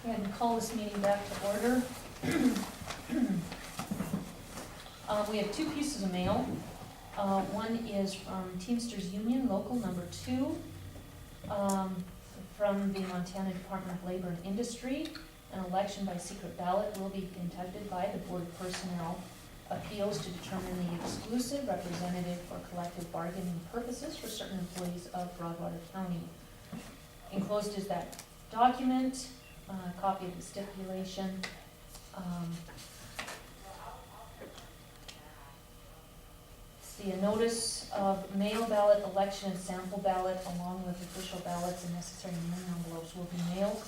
And call this meeting back to order. We have two pieces of mail. One is from Teamsters Union, local number 2, from the Montana Department of Labor and Industry. An election by secret ballot will be conducted by the Board of Personnel Appeals to determine the exclusive representative for collective bargaining purposes for certain employees of Broadwater County. Enclosed is that document, a copy of the stipulation. See, a notice of mail ballot, election, and sample ballot, along with official ballots and necessary mailing envelopes, will be mailed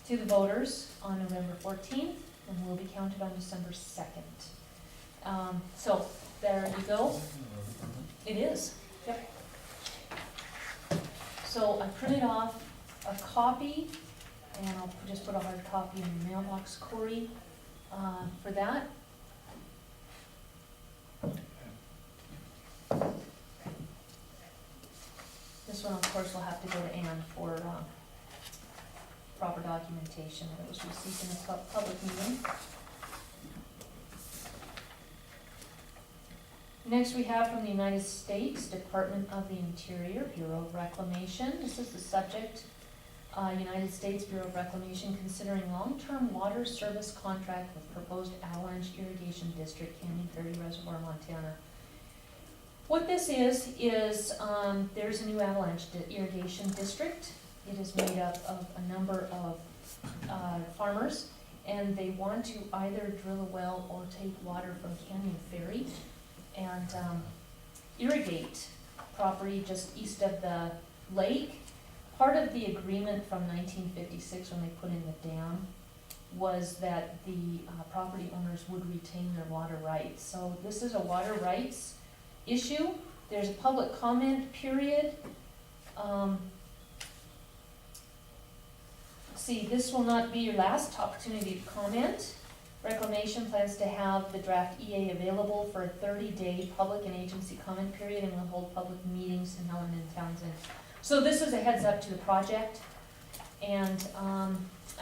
to the voters on November 14th and will be counted on December 2nd. So there you go. It is. Yep. So I printed off a copy, and I'll just put a hard copy in the mailbox, Corey, for that. This one, of course, will have to go to Ann for proper documentation that it was received in a public meeting. Next, we have from the United States Department of the Interior, Bureau of Reclamation. This is the subject, United States Bureau of Reclamation considering long-term water service contract with proposed Avalanche Irrigation District, Canyon Ferry Reservoir, Montana. What this is there's a new Avalanche Irrigation District. It is made up of a number of farmers, and they want to either drill a well or take water from Canyon Ferry and irrigate property just east of the lake. Part of the agreement from 1956 when they put in the dam was that the property owners would retain their water rights. So this is a water rights issue. There's a public comment period. See, this will not be your last opportunity to comment. Reclamation plans to have the draft EA available for a 30-day public and agency comment period, and will hold public meetings in Helen and Townsend. So this is a heads up to the project, and I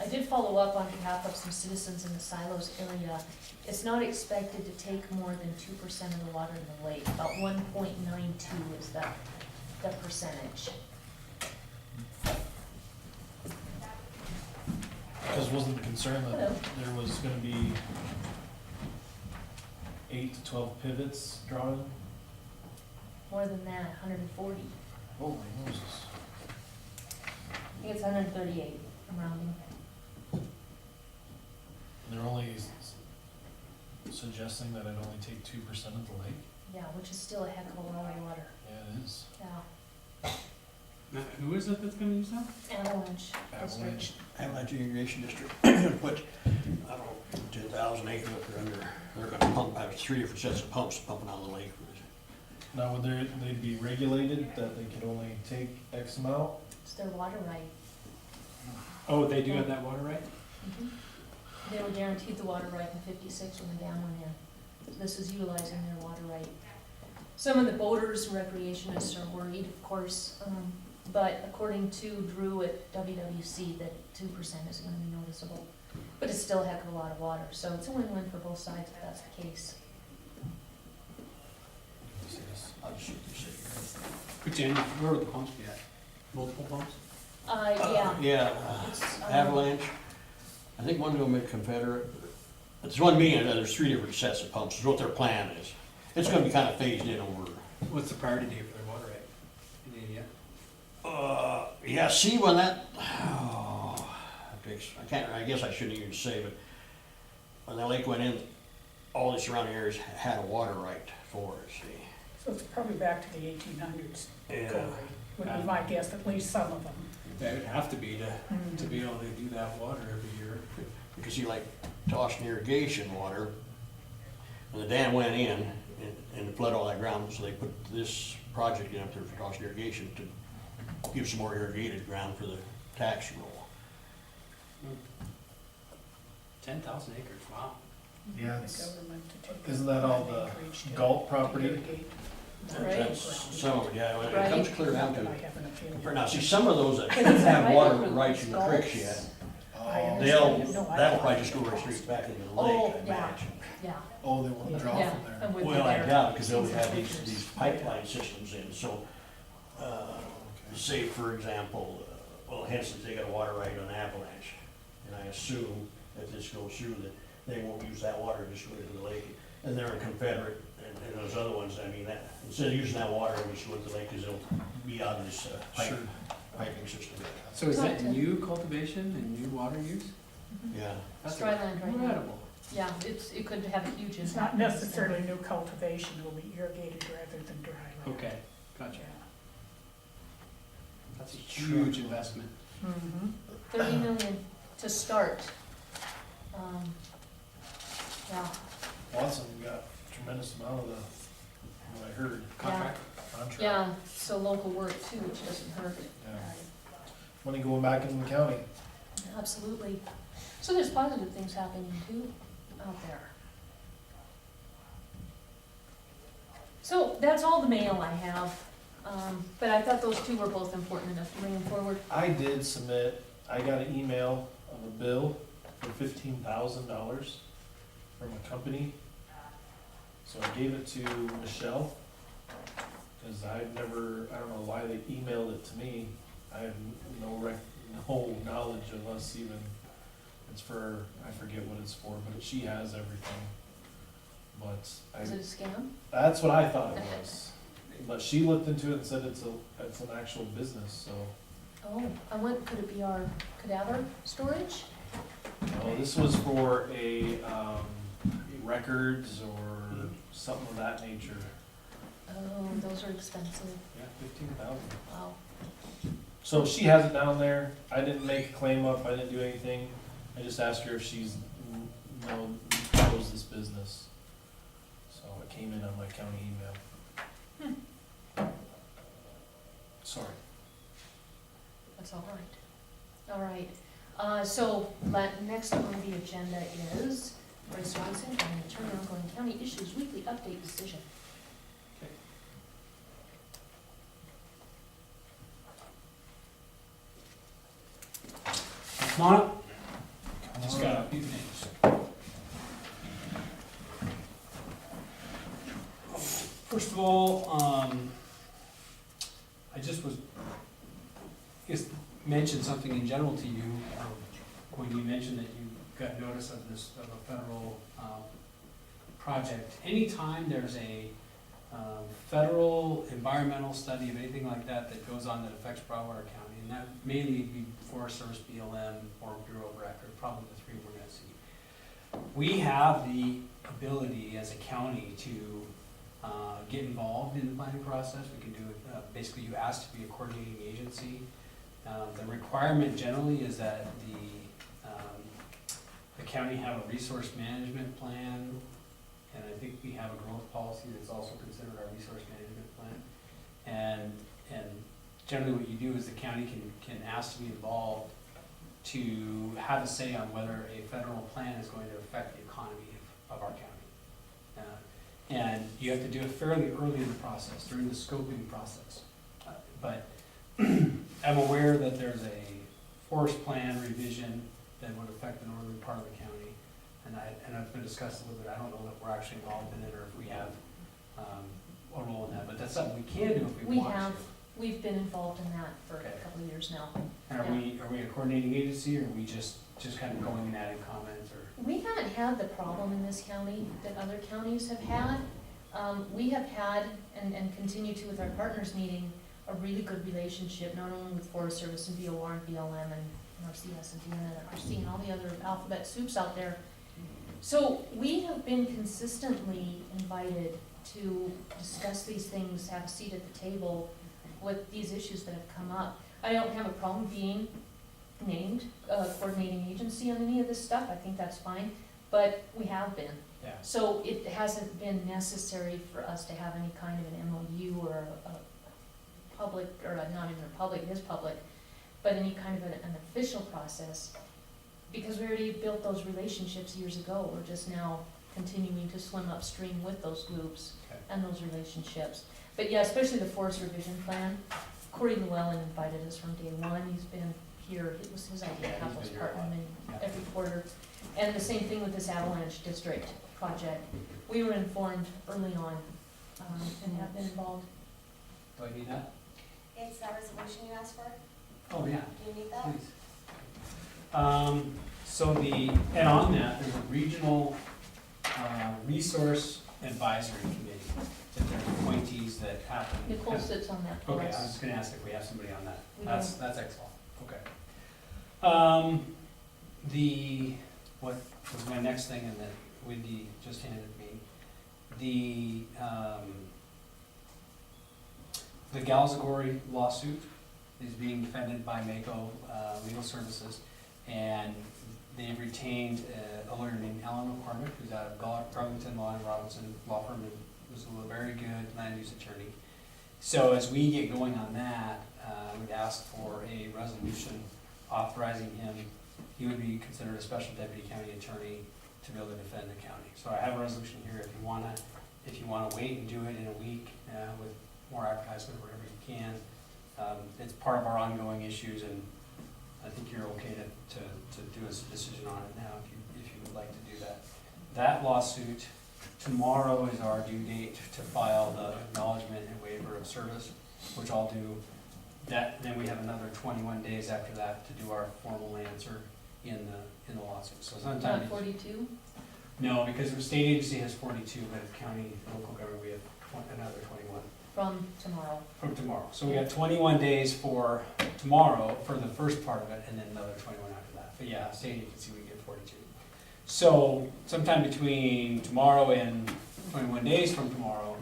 did follow up on behalf of some citizens in the Silos area. It's not expected to take more than 2% of the water in the lake. About 1.92 is the percentage. Because wasn't the concern that Hello. there was gonna be 8 to 12 pivots drawn? More than that, 140. Holy Moses. I think it's 138, I'm rounding. And they're only suggesting that it only take 2% of the lake? Yeah, which is still a heck of a lot of water. Yeah, it is. Yeah, Now, who is it that's gonna use that? Avalanche. Avalanche. Avalanche Irrigation District, put, I don't know, 10,000 acres up there under, they're gonna pump, have 3 different sets of pumps pumping out of the lake. Now, would they'd be regulated that they could only take X amount? It's their water right. Oh, they do have that water right? They were guaranteed the water right in 56 when the dam went in. So this is utilizing their water right. Some of the boaters and recreationists are worried, of course, but according to Drew at WWC, that 2% isn't gonna be noticeable. But it's still a heck of a lot of water, so it's a win-win for both sides if that's the case. I'll just shoot this here. Which end, where would the pumps be at? Multiple pumps? Yeah. Yeah, It's, Avalanche, I think one of them is Confederate. It's one meeting, there's 3 different sets of pumps, is what their plan is. It's gonna be kinda phased in over. What's the priority date for their water right? Any idea? Yeah, see when that, I guess I shouldn't even say, but when that lake went in, all the surrounding areas had a water right for it, see. So it's probably back to the 1800s, Yeah. Corey, would be my guess, at least some of them. That would have to be to be able to do that water every year. Because see, like Toshin irrigation water, when the dam went in and flooded all that ground, so they put this project in up there for Toshin irrigation to give some more irrigated ground for the tax roll. 10,000 acres, wow. Yeah, The it's, government to take isn't that all the acreage to- Galt to property? irrigate. Right. That's some of it, yeah, when it Right. comes clear down I to, have an opinion. now, see, some of those that Because it's have right water over rights in the Gulfs. creeks yet, I Oh. understand. No, I that'll thought- probably just go right straight back into the Oh, lake, I yeah. imagine. Yeah, Oh, they want to draw yeah. from there. and with Well, I their- doubt, because they'll seen have some these pictures. pipeline systems in, so, Okay. say for example, well, Henson's, they got a water right on Avalanche, and I assume if this goes through, that they won't use that water, just go into the lake. And they're a Confederate, and those other ones, I mean, that, instead of using that water, we just go into the lake, because they'll be on this, Sure. piping system. So is that new cultivation and new water use? Mhm. Yeah, It's dry land right now. Incredible. Yeah, it could have a huge impact. It's not on this necessarily new cultivation, it'll be irrigated rather than dry land. Okay, gotcha. Yeah. That's a huge investment. Mhm. 30 million to start. Yeah, Watson got tremendous amount of the, what I heard, Contract? contract. yeah, so local work too, which doesn't hurt. Yeah. Money going back into the county. Absolutely. So there's positive things happening too out there. So that's all the mail I have, but I thought those two were both important enough to bring them forward. I did submit, I got an email of a bill for $15,000 from a company. So I gave it to Michelle, cause I've never, I don't know why they emailed it to me. I have no knowledge of us even, it's for, I forget what it's for, but she has everything. But Is it a scam? that's what I thought it was. But she looked into it and said it's an actual business, so. Oh, could it be our cadaver storage? No, this was for a, records or something of that nature. Oh, those are expensive. Yeah, 15,000. Wow. So she has it down there. I didn't make a claim up, I didn't do anything. I just asked her if she's, knows this business. So it came in on my county email. Sorry. That's all right. All right, so next on the agenda is Bryce Swanson, County Attorney, ongoing county issues, weekly update decision. Come on up. Just got a few things. First of all, I just was, mentioned something in general to you, when you mentioned that you got notice of this, of a federal, project. Anytime there's a, federal environmental study of anything like that that goes on that affects Broadwater County, and that mainly be Forest Service, BLM, or Bureau of Record, probably the three we're gonna see. We have the ability as a county to get involved in the planning process. We can do it, basically you ask to be a coordinating agency. The requirement generally is that the county have a resource management plan, and I think we have a growth policy that's also considered our resource management plan. And generally what you do is the county can ask to be involved to have a say on whether a federal plan is going to affect the economy of our county. And you have to do it fairly early in the process, during the scoping process. But I'm aware that there's a forest plan revision that would affect the northern part of the county. And it's been discussed a little bit. I don't know that we're actually involved in it or if we have a role in that, but that's something we can do if we want to. We've been involved in that for Okay. a couple of years now. And are we a coordinating agency, or are we just kind of going and adding comments, or? We haven't had the problem in this county that other counties have had. We have had, and continue to with our partners meeting, a really good relationship, not only with Forest Service and BOR and BLM and NRCS and DNRC and all the other alphabet soups out there. So we have been consistently invited to discuss these things, have a seat at the table with these issues that have come up. I don't have a problem being named a coordinating agency on any of this stuff, I think that's fine, but we have been. Yeah. So it hasn't been necessary for us to have any kind of an MOU or a public, or not even a public, it is public, but any kind of an official process, because we already built those relationships years ago. We're just now continuing to swim upstream with those groups Okay. and those relationships. But yeah, especially the Forest Revision Plan. Corey Llewellyn invited us from day one. He's been here, it was his idea, Yeah, he's Apples been here a Partner lot. many reporter. And the same thing with this avalanche district project. We were informed early on, and have been involved. Do I need that? It's that resolution you asked for? Oh, yeah, Do you need that? please. And on that, there's a regional, resource advisory committee, that there's appointees that happen. Nicole sits on that for Okay, I was us. just gonna ask if we have somebody on that. We That's don't. excellent, okay. What was my next thing, and that Wendy just handed me, the Galzagori lawsuit is being defended by Mako Legal Services, and they've retained a lawyer named Alan McCormick, who's out of Garlington Law and Robinson Law Firm, and was a very good land use attorney. So as we get going on that, we'd ask for a resolution authorizing him. He would be considered a special deputy county attorney to be able to defend the county. So I have a resolution here if you wanna wait and do it in a week with more advertisement, wherever you can. It's part of our ongoing issues, and I think you're okay to do a decision on it now if you would like to do that. That lawsuit, tomorrow is our due date to file the acknowledgement and waiver of service, which I'll do. Then we have another 21 days after that to do our formal answer in the lawsuit. So sometime. Not 42? No, because the state agency has 42, but county, local government, we have another 21 From tomorrow. from tomorrow. So we got 21 days for tomorrow for the first part of it, and then another 21 after that. But yeah, state agency, we get 42. So sometime between tomorrow and 21 days from tomorrow,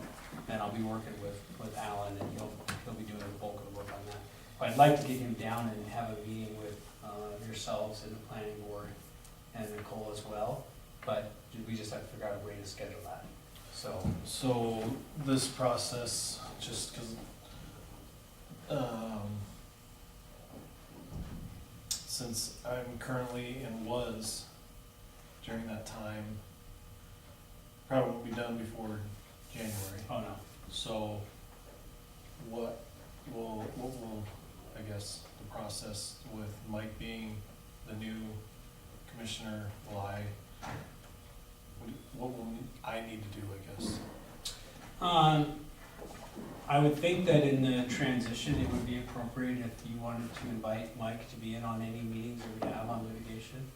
then I'll be working with Alan, and he'll be doing the bulk of the work on that. But I'd like to get him down and have a meeting with yourselves and the planning board and Nicole as well. But we just have to figure out a way to schedule that. So this process, just because, since I'm currently and was during that time, probably won't be done before January. Oh, no. So what will, I guess, the process with Mike being the new commissioner, what will I need to do, I guess? I would think that in the transition, it would be appropriate if you wanted to invite Mike to be in on any meetings that we have on litigation.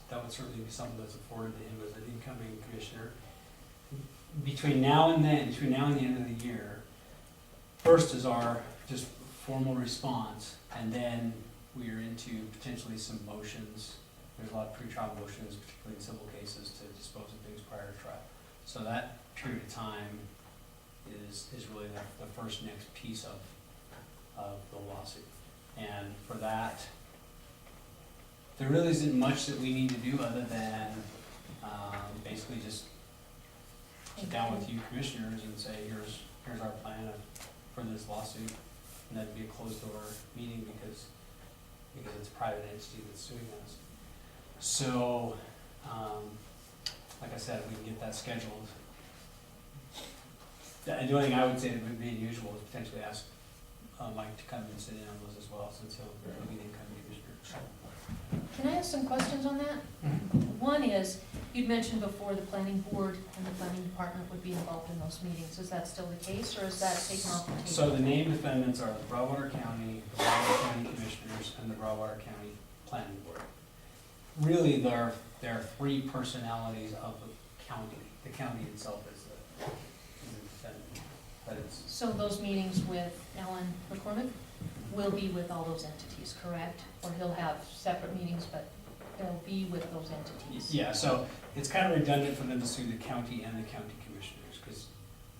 That would certainly be something that's afforded to him as an incoming commissioner. Between now and the end of the year, first is our just formal response, and then we are into potentially some motions. There's a lot of pretrial motions, particularly in civil cases, to dispose of things prior to trial. So that period of time is really the first next piece of the lawsuit. And for that, there really isn't much that we need to do other than basically just sit down with you commissioners and say, here's our plan for this lawsuit. And that'd be a closed door meeting because it's a private entity that's suing us. So, like I said, we can get that scheduled. The only thing I would say that would be unusual is potentially ask Mike to come and sit in on those as well, since he'll be the incoming commissioner. Can I ask some questions on that? One is, you'd mentioned before the planning board and the planning department would be involved in those meetings. Is that still the case, or is that taken off the table? So the named defendants are the Broadwater County, the Broadwater County Commissioners, and the Broadwater County Planning Board. Really, there are three personalities of the county. The county itself is the defendant, but it's. So those meetings with Alan McCormick will be with all those entities, correct? Or he'll have separate meetings, but they'll be with those entities? Yeah, so it's kind of redundant for them to sue the county and the county commissioners, because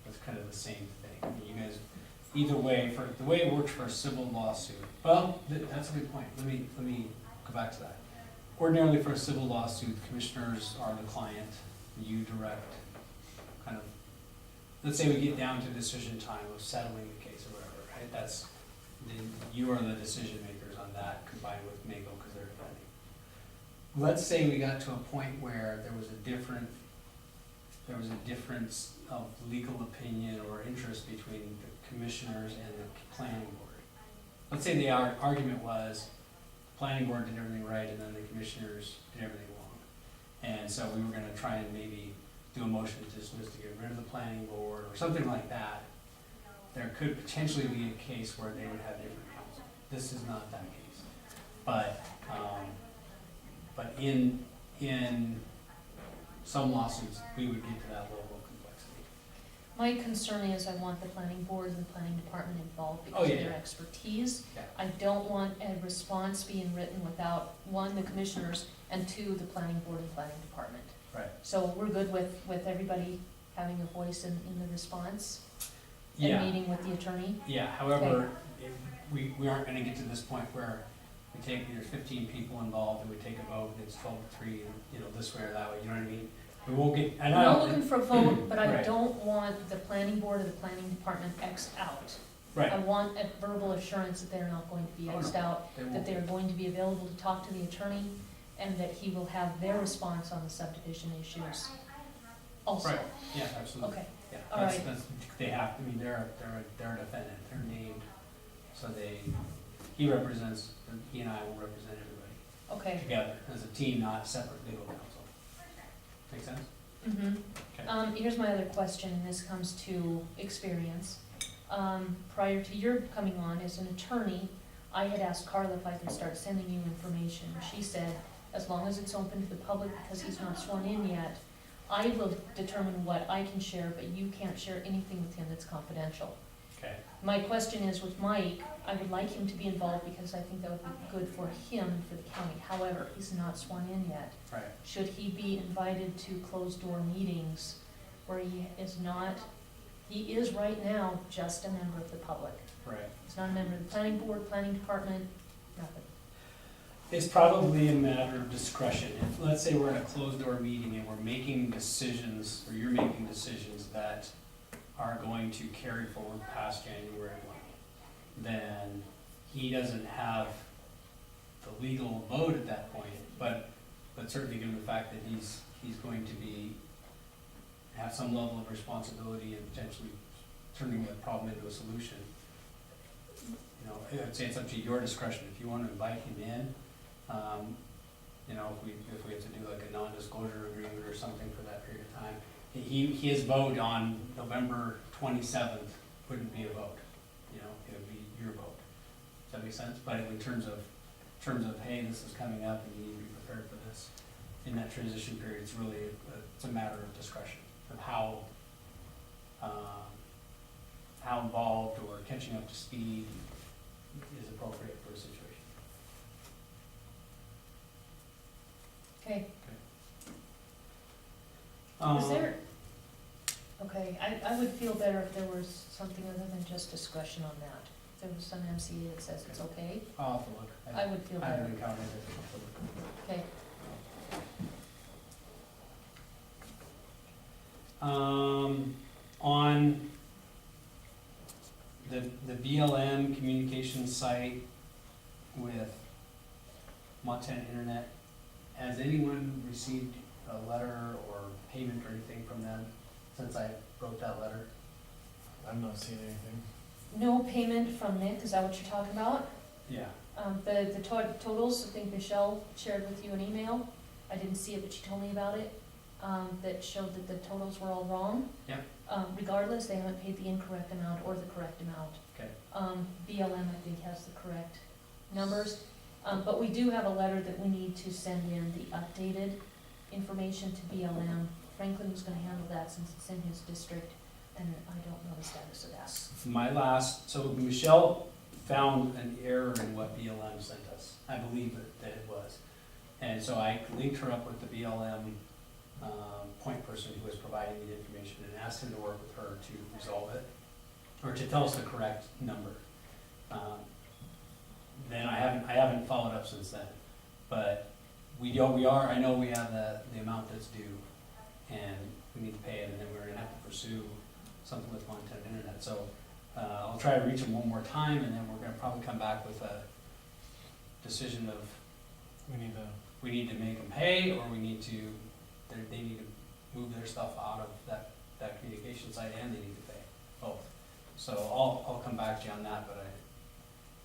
it's kind of the same thing. I mean, you guys, either way, for the way it works for a civil lawsuit, well, that's a good point. Let me go back to that. Ordinarily, for a civil lawsuit, the commissioners are the client, you direct, kind of, let's say we get down to decision time of settling the case or whatever, right? You are the decision makers on that, combined with Mako, because they're defending. Let's say we got to a point where there was a difference of legal opinion or interest between the commissioners and the planning board. Let's say the argument was, planning board did everything right, and then the commissioners did everything wrong. And so we were gonna try and maybe do a motion to dismiss to get rid of the planning board, or something like that. There could potentially be a case where they would have different counsel. This is not that case. But in some lawsuits, we would get to that level of complexity. My concern is I want the planning board and the planning department involved Oh, because of yeah. their expertise. Yeah. I don't want a response being written without, one, the commissioners, and two, the planning board and planning department. Right. So we're good with everybody having a voice in the response and Yeah, meeting with the attorney? yeah, however, we aren't gonna get to this point where we take, there's 15 people involved, and we take a vote, and it's 12-3, and, you know, this way or that way, you know what I mean? We won't get, and I I'm not don't, looking for a vote, but I Right. don't want the planning board or the planning department Xed out. I right, want a verbal assurance that they're not going to be Oh, no. Xed out, they that won't. they're going to be available to talk to the attorney, and that he will have their response on the subdivision issues also. Right. Yeah, absolutely. Okay, Yeah, All that's, right. that's, they have, I mean, they're a defendant, they're named, so he represents, he and I will represent everybody okay. together as a team, not separate legal counsel. Make sense? Mm-hmm. Okay. Here's my other question, and this comes to experience. Prior to your coming on as an attorney, I had asked Carla if I could start sending you information. She said, as long as it's open to the public, because he's not sworn in yet, I will determine what I can share, but you can't share anything with him that's confidential. Okay, My question is with Mike, I would like him to be involved because I think that would be good for him and for the county. However, he's not sworn in yet. right, Should he be invited to closed-door meetings where he is not, he is right now just a member of the public. right. He's not a member of the planning board, planning department, nothing. It's probably a matter of discretion. If, let's say we're in a closed-door meeting and we're making decisions, or you're making decisions that are going to carry forward past January 1, then he doesn't have the legal vote at that point, but certainly given the fact that he's going to have some level of responsibility and potentially turning the problem into a solution. You know, I'd say it's up to your discretion. If you want to invite him in, you know, if we have to do like a non-disclosure agreement or something for that period of time, his vote on November 27th wouldn't be a vote, you know, it would be your vote. Does that make sense? But in terms of, hey, this is coming up and you need to be prepared for this, in that transition period, it's really, it's a matter of discretion, of how involved or catching up to speed is appropriate for a situation. Okay, Um, is there, okay, I would feel better if there was something other than just discretion on that. If there was some MCA that says it's okay, I'll have to look. I would feel I better. haven't encountered it. Okay, On the BLM communication site with Montana Internet, has anyone received a letter or payment or anything from them since I wrote that letter? I'm not seeing anything. no payment from Nick, is that what you're talking about? Yeah. The totals, I think Michelle shared with you an email, I didn't see it, but she told me about it, that showed that the totals were all wrong. Yep. Regardless, they haven't paid the incorrect amount or the correct amount. Okay. BLM, I think, has the correct numbers, but we do have a letter that we need to send in the updated information to BLM. Franklin was gonna handle that since it's in his district, and I don't know the status of that. So Michelle found an error in what BLM sent us. I believe that it was. And so I linked her up with the BLM point person who was providing me the information and asked him to work with her to resolve it, or to tell us the correct number. Then I haven't followed up since then, but I know we have the amount that's due, and we need to pay it, and then we're gonna have to pursue something with Montana Internet. So I'll try to reach them one more time, and then we're gonna probably come back with a decision of We need to, we need to make them pay, or they need to move their stuff out of that communication site, and they need to pay, both. So I'll come back to you on that, but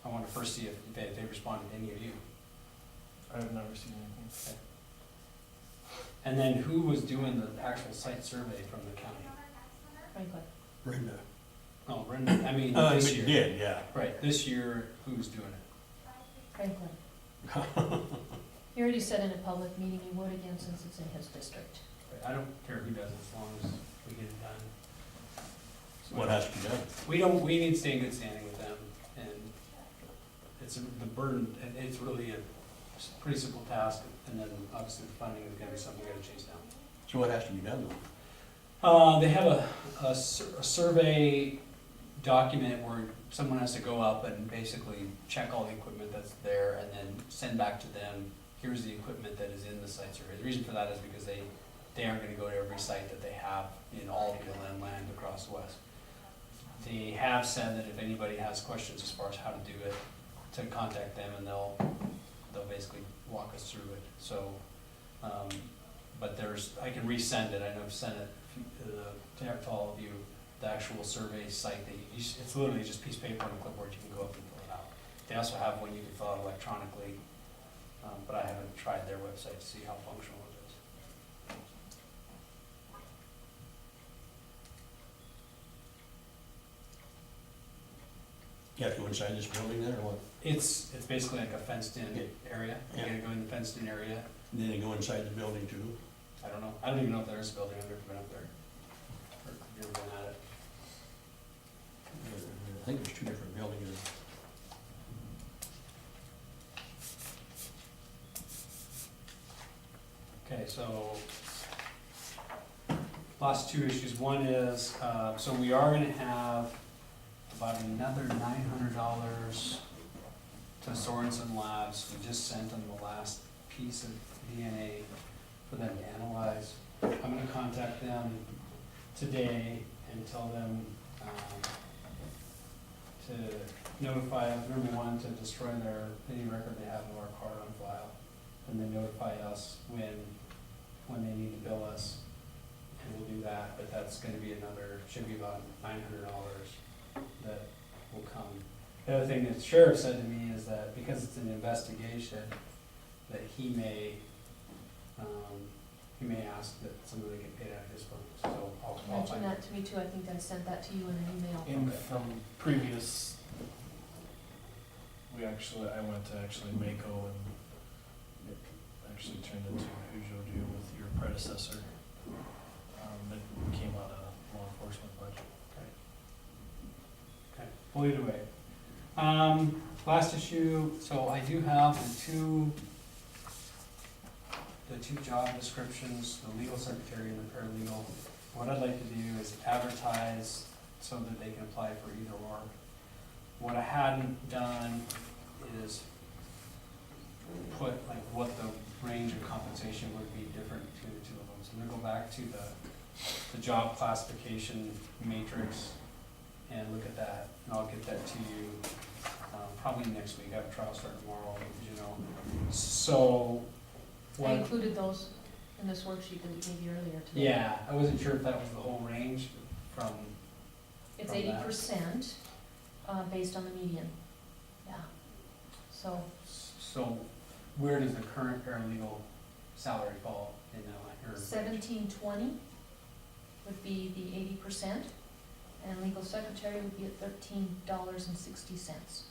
I want to first see if they responded to any of you. I've never seen anything. And then who was doing the actual site survey from the county? Franklin. Brenda. Oh, Brenda, I mean, But this you year. did, yeah. Right, this year, who's doing it? Franklin. He already said in a public meeting he would again since it's in his district. Right, I don't care who does it as long as we get it done. So What has to be done? we need to stay in good standing with them, and it's the burden, and it's really a pretty simple task, and then obviously the funding is gonna be something we gotta chase down. So what has to be done though? They have a survey document where someone has to go up and basically check all the equipment that's there and then send back to them, here's the equipment that is in the site survey. The reason for that is because they aren't gonna go to every site that they have in all the BLM land across the west. They have said that if anybody has questions as far as how to do it, to contact them and they'll basically walk us through it. So, but I can resend it, I know I've sent it to all of you, the actual survey site that it's literally just a piece of paper and a clipboard, you can go up and fill it out. They also have one you can fill out electronically, but I haven't tried their website to see how functional it is. You have to go inside this building then, or what? It's basically like a fenced-in area, you Yeah. gotta go in the fenced-in area. And then you go inside the building too? I don't know, I don't even know if there is a building, I've never been up there, or never been at it. I think there's two different buildings. Okay, so last two issues. One is, so we are gonna have about another $900 to Sorensen Labs. We just sent them the last piece of DNA for them to analyze. I'm gonna contact them today and tell them to notify us, number one, to destroy any record they have of our card on file, and then notify us when they need to bill us, and we'll do that, but that's gonna be should be about $900 that will come. The other thing that the sheriff said to me is that because it's an investigation, that he may ask that somebody get paid out of his funds, so I'll Mention find that to me too, I think I sent that to you in an email. And from previous, I went to Mako and it actually turned into a Peugeot deal with your predecessor. It came out of law enforcement budget. Okay, well, either way. Last issue, so I do have the two job descriptions, the legal secretary and the paralegal. What I'd like to do is advertise so that they can apply for either or. What I hadn't done is put like what the range of compensation would be different between the two of them. So I'm gonna go back to the job classification matrix and look at that, and I'll get that to you, probably next week. I have a trial start tomorrow, as you know. So, I what, included those in this worksheet that we gave you earlier today. yeah, I wasn't sure if that was the whole range from, It's from that. 80%, based on the median, yeah. So, So, where does the current paralegal salary fall in that line? Or- 1720 would be the 80%, and legal secretary would be at $13.60.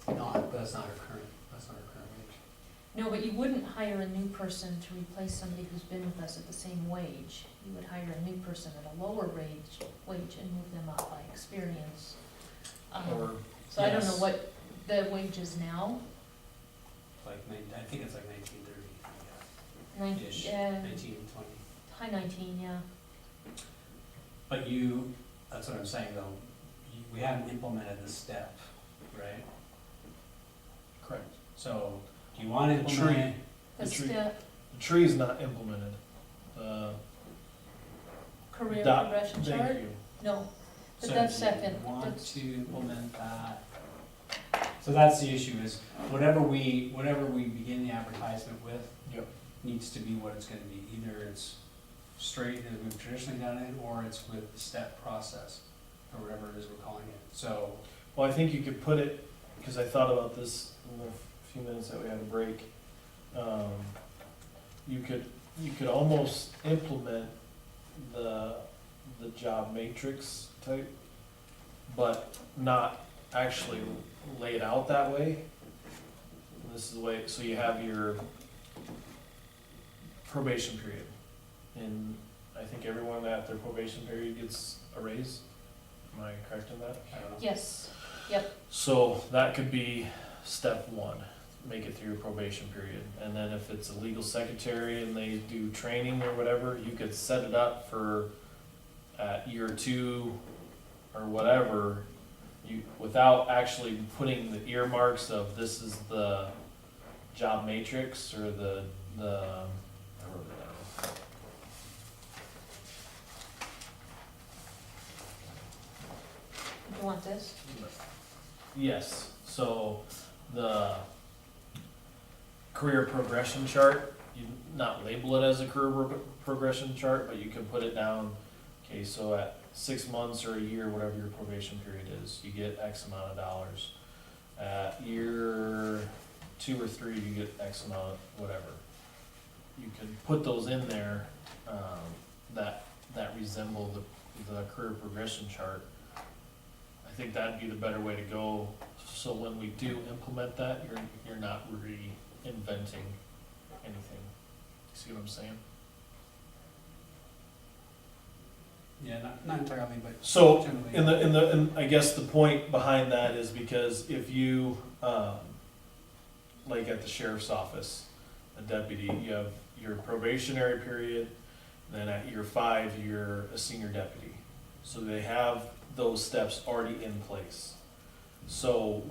No, but that's not our current wage. No, but you wouldn't hire a new person to replace somebody who's been with us at the same wage. You would hire a new person at a lower wage and move them up by experience. Or, So I don't know yes. what the wage is now, I think it's like 1930, ish, yeah, 1920. high 19, yeah. But that's what I'm saying though, we haven't implemented this step, right? correct. So, do you want to The implement tree. it? The The tree. step, The tree is not implemented. career Dot- progression chart? Thank you. No, but So that's do you second. want That's- to implement that? So that's the issue, is whatever we begin the advertisement with Yep. needs to be what it's gonna be. Either it's straight as we've traditionally done it, or it's with the step process, or whatever it is we're calling it. So, Well, I think you could put it, because I thought about this a few minutes that we had a break, you could almost implement the job matrix type, but not actually lay it out that way. And this is the way, so you have your probation period, and I think everyone at their probation period gets a raise. Am I correct in that? I don't know. Yes, So that could be step one, make it through your probation period. And then if it's a legal secretary and they do training or whatever, you could set it up for at year 2 or whatever, you, without actually putting the earmarks of this is the job matrix or the, I wrote it down. you want this? Yes, so the career progression chart, you not label it as a career progression chart, but you can put it down, okay, so at 6 months or a year, whatever your probation period is, you get X amount of dollars. At year 2 or 3, you get X amount, whatever. You can put those in there, that resemble the career progression chart. I think that'd be the better way to go, so when we do implement that, you're not reinventing anything. See what I'm saying? Yeah, not entirely, but So, generally. and I guess the point behind that is because if you, like at the sheriff's office, a deputy, you have your probationary period, then at year 5, you're a senior deputy. So they have those steps already in place. So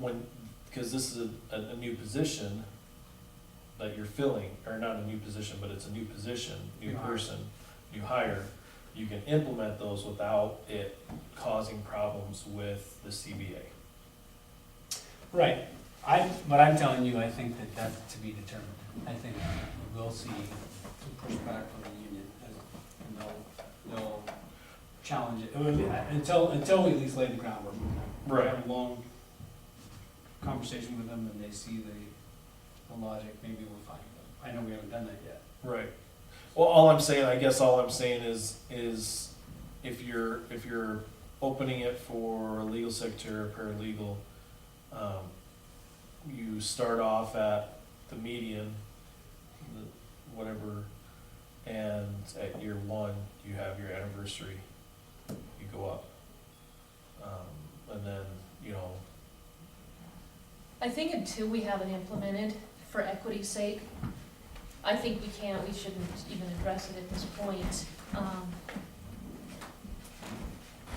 because this is a new position that you're filling, or not a new position, but it's a new position, new New hire. person, new hire, you can implement those without it causing problems with the CBA. Right. But I'm telling you, I think that that's to be determined. I think we will see some pushback from the union, and they'll challenge it. Until we at least lay the groundwork. Right. Have a long conversation with them and they see the logic, maybe we'll find them. I know we haven't done that yet. Right. Well, all I'm saying is if you're opening it for a legal secretary or paralegal, you start off at the median, whatever, and at year 1, you have your anniversary, you go up. And then, I think until we have it implemented, for equity's sake, I think we shouldn't even address it at this point.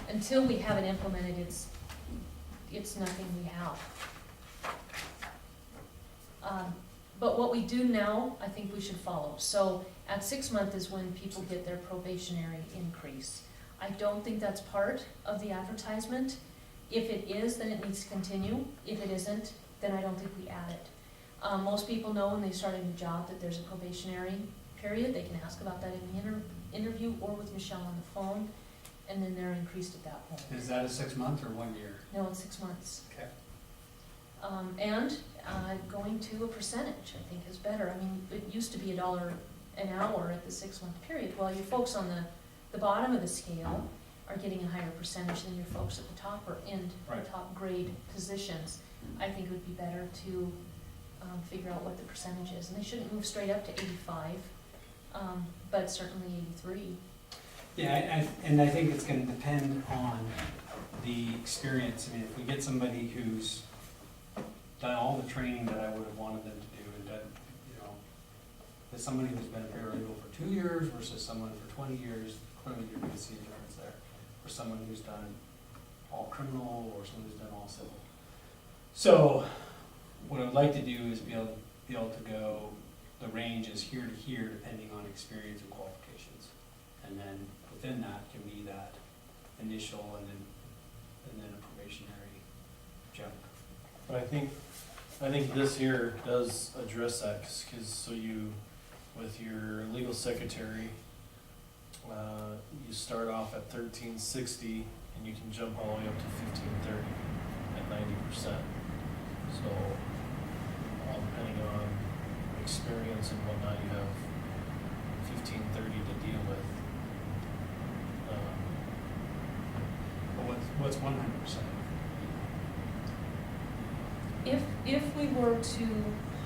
Until we have it implemented, it's nothing we have. But what we do now, I think we should follow. So at 6 months is when people get their probationary increase. I don't think that's part of the advertisement. If it is, then it needs to continue. If it isn't, then I don't think we add it. Most people know when they start a new job that there's a probationary period. They can ask about that in the interview or with Michelle on the phone, and then they're increased at that point. Is that a 6 month or 1 year? No, it's 6 months. Okay. And going to a percentage, I think, is better. I mean, it used to be $1 an hour at the 6 month period. Well, your folks on the bottom of the scale are getting a higher percentage than your folks at the top or end, Right. the top grade positions. I think it would be better to figure out what the percentage is. And they shouldn't move straight up to 85, but certainly 83. Yeah, and I think it's gonna depend on the experience. I mean, if we get somebody who's done all the training that I would have wanted them to do and done, as somebody who's been a paralegal for 2 years versus someone for 20 years, clearly you're gonna see a difference there. For someone who's done all criminal or someone who's done all civil. So, what I'd like to do is be able to go, the range is here to here depending on experience and qualifications. And then within that can be that initial and then a probationary jump. but I think this here does address that, because so with your legal secretary, you start off at 1360 and you can jump all the way up to 1530 at 90%. So, all depending on experience and whatnot, you have 15, 30 to deal with. But what's 100%? If we were to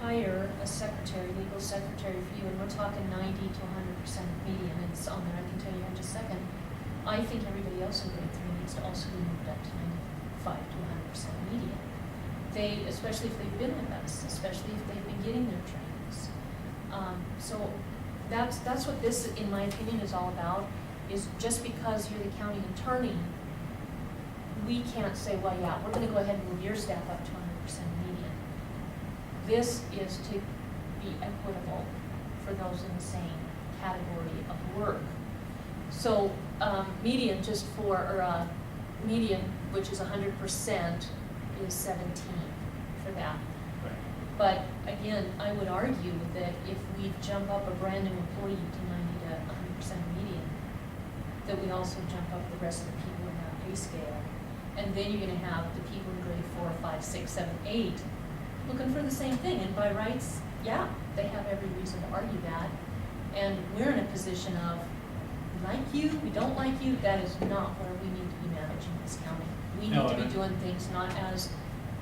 hire a secretary, legal secretary for you, and we're talking 90 to 100% median, and it's on there, I can tell you in just a second, I think everybody else in grade 3 needs to also be moved up to 95 to 100% median. They, especially if they've been with us, especially if they've been getting their trainings. So that's what this, in my opinion, is all about, is just because you're the county attorney, we can't say, well, yeah, we're gonna go ahead and move your staff up to 100% median. This is to be equitable for those in the same category of work. So, median just for, or, median, which is 100%, is 17 for that. Right. But again, I would argue that if we jump up a brand new employee to 90 to 100% median, that we also jump up the rest of the people in that pay scale. And then you're gonna have the people in grade 4, 5, 6, 7, 8 looking for the same thing. And by rights, yeah, they have every reason to argue that. And we're in a position of, we like you, we don't like you, that is not where we need to be managing this county. We need No, to be and- doing things not as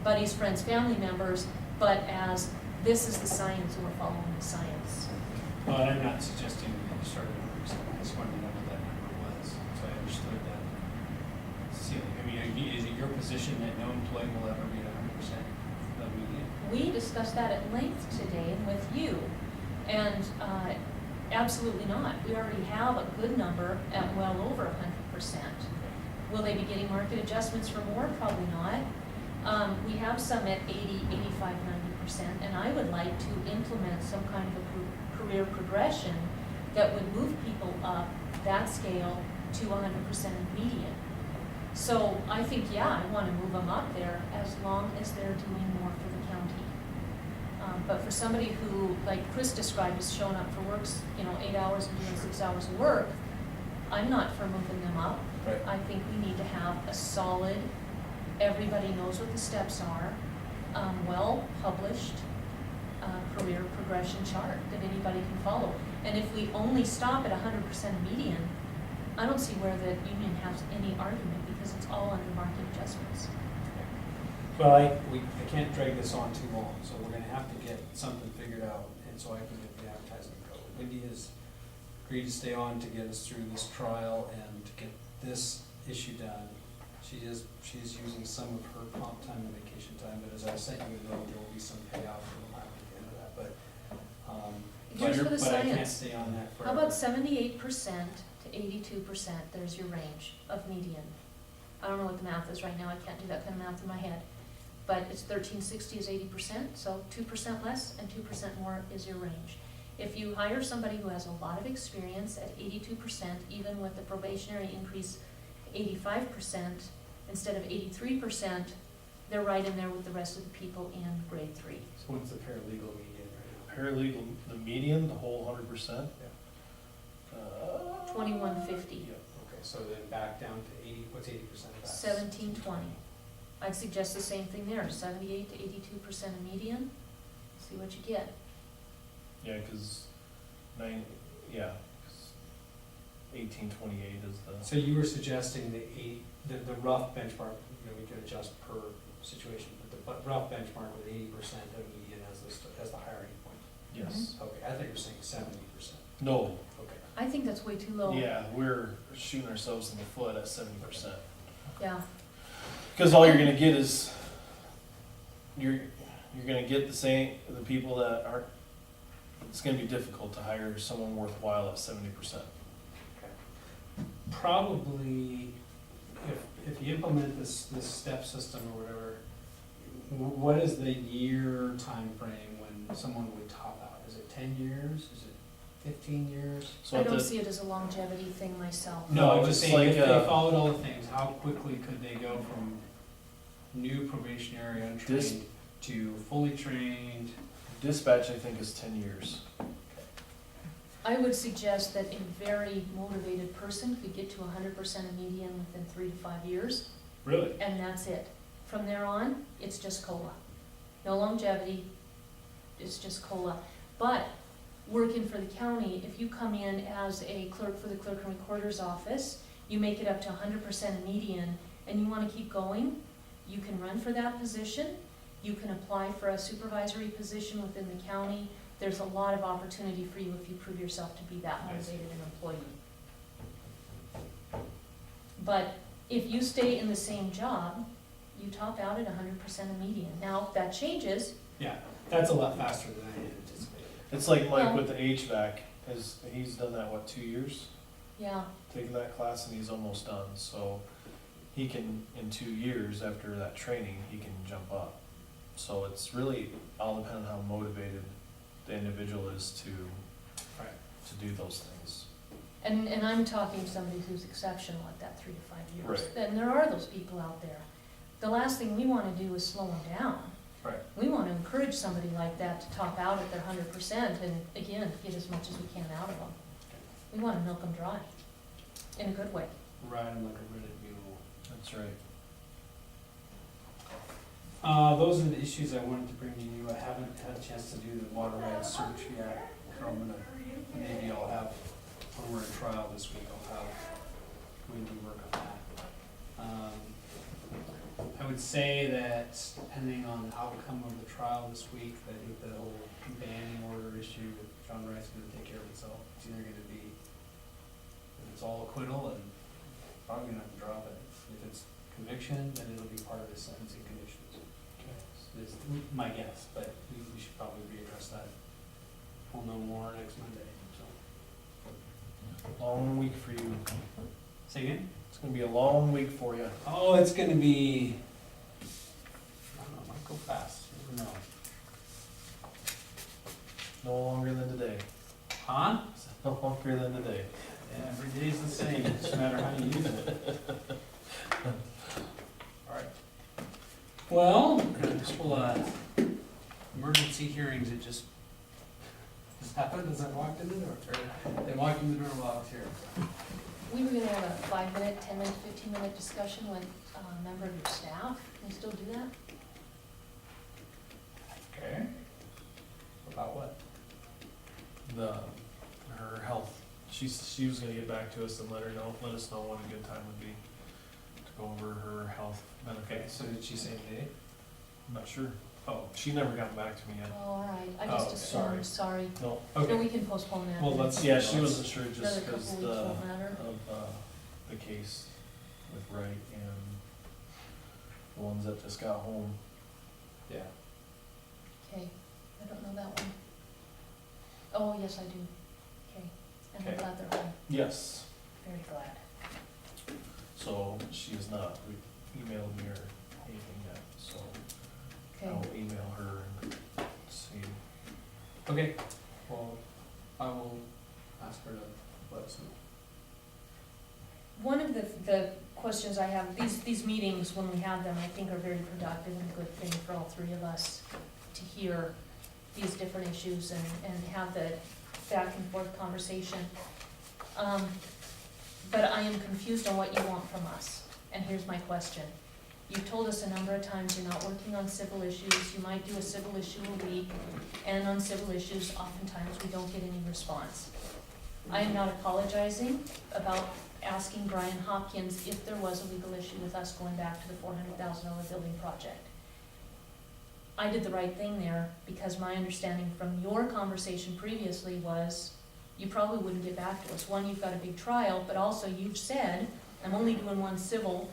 buddies, friends, family members, but as this is the science and we're following the science. Well, I'm not suggesting that you started at 100%, I just wanted to know what that number was, so I understood that ceiling. I mean, is it your position that no employee will ever be at 100% of median? We discussed that at length today and with you, and absolutely not. We already have a good number at well over 100%. Will they be getting market adjustments for more? Probably not. We have some at 80, 85, 90%, and I would like to implement some kind of a career progression that would move people up that scale to 100% of median. So I think, yeah, I want to move them up there as long as they're doing more for the county. But for somebody who, like Chris described, is showing up for works, 8 hours and doing 6 hours of work, I'm not for moving them up. Right. I think we need to have a solid, everybody knows what the steps are, well-published career progression chart that anybody can follow. And if we only stop at 100% median, I don't see where the union has any argument because it's all under market adjustments. Well, I can't drag this on too long, so we're gonna have to get something figured out, and so I can get the advertising code. Wendy has agreed to stay on to get us through this trial and to get this issue done. She is using some of her comp time and vacation time, but as I sent you a note, there will be some payout for the at the end of that, but, Here's for the but I can't science. stay on that How forever. about 78% to 82%? There's your range of median. I don't know what the math is right now. I can't do that kind of math in my head. But it's 1360 is 80%, so 2% less and 2% more is your range. If you hire somebody who has a lot of experience at 82%, even with the probationary increase 85% instead of 83%, they're right in there with the rest of the people in grade 3. So what's the paralegal median right Paralegal, the median, the whole 100%? now? 2150. Yeah, okay, so then back down to 80, what's 80% of that? 1720. I'd suggest the same thing there, 78 to 82% of median, see what you get. Yeah, because 1828 is the. So you were suggesting the rough benchmark, we could adjust per situation, but the rough benchmark with 80% of median as the hiring point. Yes. Okay, I thought you were saying 70%. No, Okay. I think that's way too low. yeah, we're shooting ourselves in the foot at 70%. Yeah. Because all you're gonna get is, you're gonna get the people that aren't, it's gonna be difficult to hire someone worthwhile at 70%. Probably, if you implement this step system or whatever, what is the year time frame when someone would top out? Is it 10 years? Is it 15 years? So I at don't the, see it as a longevity thing myself. No, I'm it's just saying, like, if they uh, followed all the things, how quickly could they go from new probationary untrained to fully trained? dispatch, I think, is 10 years. I would suggest that a very motivated person could get to 100% of median within 3 to 5 years, Really? and that's it. From there on, it's just COLA. No longevity, it's just COLA. But working for the county, if you come in as a clerk for the clerk and recorder's office, you make it up to 100% median, and you wanna keep going, you can run for that position. You can apply for a supervisory position within the county. There's a lot of opportunity for you if you prove yourself to be that motivated an employee. But if you stay in the same job, you top out at 100% of median. Now, if that changes, Yeah, that's a lot faster than I anticipated. It's like Mike Well- with the HVAC, he's done that, what, 2 years? yeah, Taking that class and he's almost done, so he can, in 2 years after that training, he can jump up. So it's really all depending on how motivated the individual is to Right. do those things. and I'm talking to somebody who's exceptional at that 3 to 5 years. Right. And there are those people out there. The last thing we wanna do is slow them down. Right. We wanna encourage somebody like that to top out at their 100% and, again, get as much as we can out of them. We wanna milk them dry, in a good way. Ride them like a rented mule. That's right. Those are the issues I wanted to bring to you. I haven't had a chance to do the water rights search yet. Maybe I'll have, when we're in trial this week, I'll have Wendy work on that. I would say that depending on the outcome of the trial this week, I think the whole banning order issue with John Wright's gonna take care of itself. It's either gonna be, if it's all acquittal, and probably gonna have to drop it. If it's conviction, then it'll be part of his sentencing conditions. Is my guess, but we should probably readdress that. We'll know more next Monday, so. Long week for you. Say again? It's gonna be a long week for you. Oh, it's gonna be, I don't know, it might go fast, you never know. No longer than today. Huh? No longer than today. Yeah, every day's the same, it doesn't matter how you use it. All right. Well, this will, emergency hearings, it just happened as I walked in the door, or they walked in the door while I was here. We were gonna have a 5-minute, 10-minute, 15-minute discussion with a member of your staff. Can you still do that? Okay. About what? Her health. She was gonna get back to us and let us know what a good time would be to go over her health Okay, benefits. so did she say the date? I'm not sure. Oh, She never got back to me yet. Oh, all right, I Oh, just okay, assumed, sorry. No. No, okay. we can postpone that. Well, let's- Yeah, she wasn't sure just Another because couple weeks won't matter. of the case with Wright and the ones that just got home. Yeah. Okay, I don't know that one. Oh, yes, I do. Okay, and I'm Okay. glad they're home, Yes. very glad. So she has not emailed me or anything yet, so Okay, I'll email her and see. Okay, well, I will ask her to let us know. one of the questions I have, these meetings, when we have them, I think are very productive and a good thing for all three of us to hear these different issues and have the back and forth conversation. But I am confused on what you want from us, and here's my question. You've told us a number of times you're not working on civil issues, you might do a civil issue a week, and on civil issues, oftentimes we don't get any response. I am not apologizing about asking Brian Hopkins if there was a legal issue with us going back to the $400,000 building project. I did the right thing there, because my understanding from your conversation previously was you probably wouldn't get back to us. One, you've got a big trial, but also you've said, I'm only doing one civil,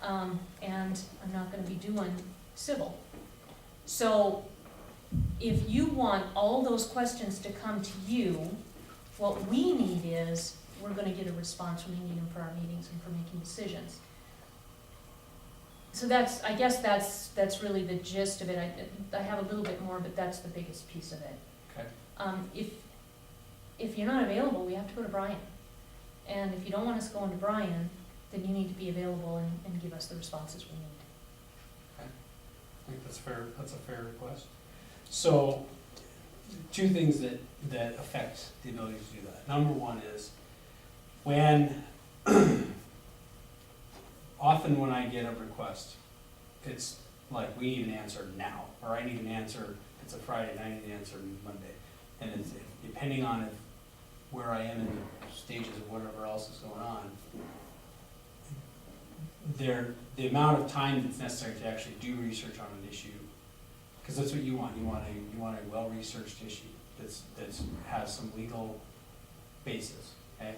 and I'm not gonna be doing civil. So, if you want all those questions to come to you, what we need is, we're gonna get a response when we need them for our meetings and for making decisions. So that's, I guess that's really the gist of it. I have a little bit more, but that's the biggest piece of it. Okay. If you're not available, we have to go to Brian. And if you don't want us going to Brian, then you need to be available and give us the responses we need. I think that's a fair request. So, two things that affect the ability to do that. Number one is, often when I get a request, it's like, we need an answer now, or I need an answer it's a Friday, and I need the answer Monday. And it's, depending on where I am in the stages of whatever else is going on, the amount of time that's necessary to actually do research on an issue, because that's what you want. You want a well-researched issue that's has some legal basis. Okay.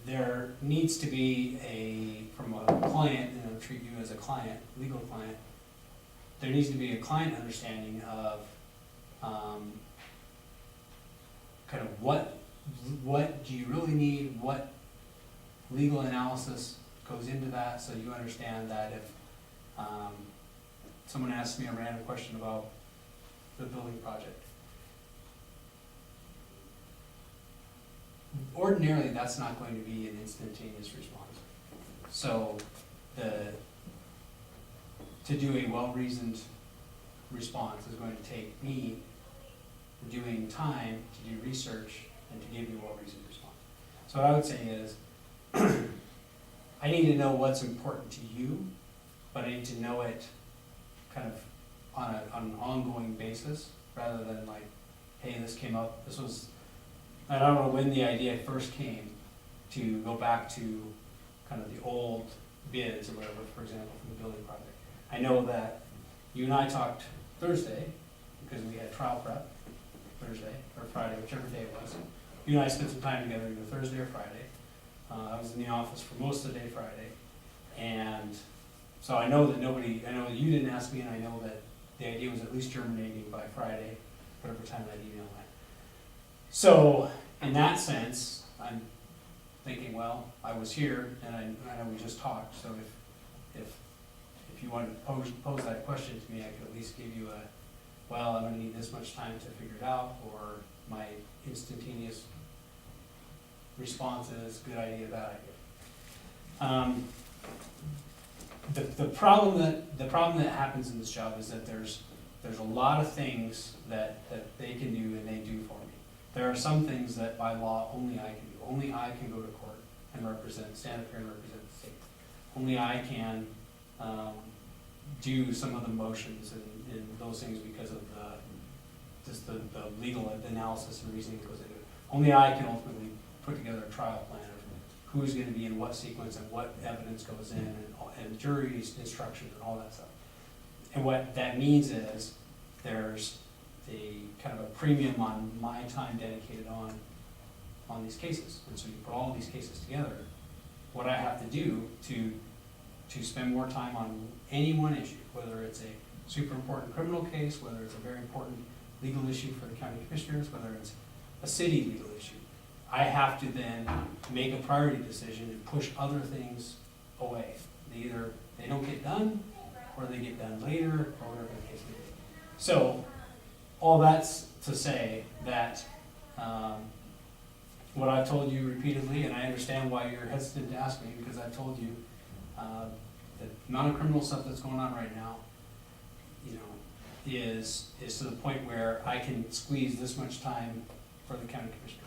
There needs to be from a client, and I'll treat you as a client, legal client. There needs to be a client understanding of kind of what do you really need, what legal analysis goes into that, so you understand that if someone asks me a random question about the building project, ordinarily that's not going to be an instantaneous response. So to do a well-reasoned response is going to take me doing time to do research and to give you a well-reasoned response. So what I would say is, I need to know what's important to you, but I need to know it kind of on an ongoing basis, rather than like, hey, this came up, this was, I don't know when the idea first came to go back to kind of the old bids or whatever, for example, from the building project. I know that you and I talked Thursday, because we had trial prep Thursday, or Friday, whichever day it was. You and I spent some time together either Thursday or Friday. I was in the office for most of the day Friday, and so I know that I know that you didn't ask me, and I know that the idea was at least germinating by Friday, whatever time that email went. So, in that sense, I'm thinking, well, I was here, and I know we just talked, so if you want to pose that question to me, I could at least give you well, I'm gonna need this much time to figure it out, or my instantaneous response is good idea, bad idea. The problem that happens in this job is that there's a lot of things that they can do and they do for me. There are some things that by law only I can do. Only I can go to court and stand up here and represent the state. Only I can do some of the motions and those things because of the legal analysis and reasoning that goes into it. Only I can ultimately put together a trial plan of who's going to be in what sequence and what evidence goes in and jury instructions and all that stuff. And what that means is there's a kind of a premium on my time dedicated on these cases. And so you put all these cases together, what I have to do to spend more time on any one issue, whether it's a super important criminal case, whether it's a very important legal issue for the county commissioners, whether it's a city legal issue, I have to then make a priority decision and push other things away. They don't get done, or they get done later, or whatever the case may be. So, all that's to say that what I've told you repeatedly, and I understand why you're hesitant to ask me, because I've told you the amount of criminal stuff that's going on right now, is to the point where I can squeeze this much time for the county commissioners.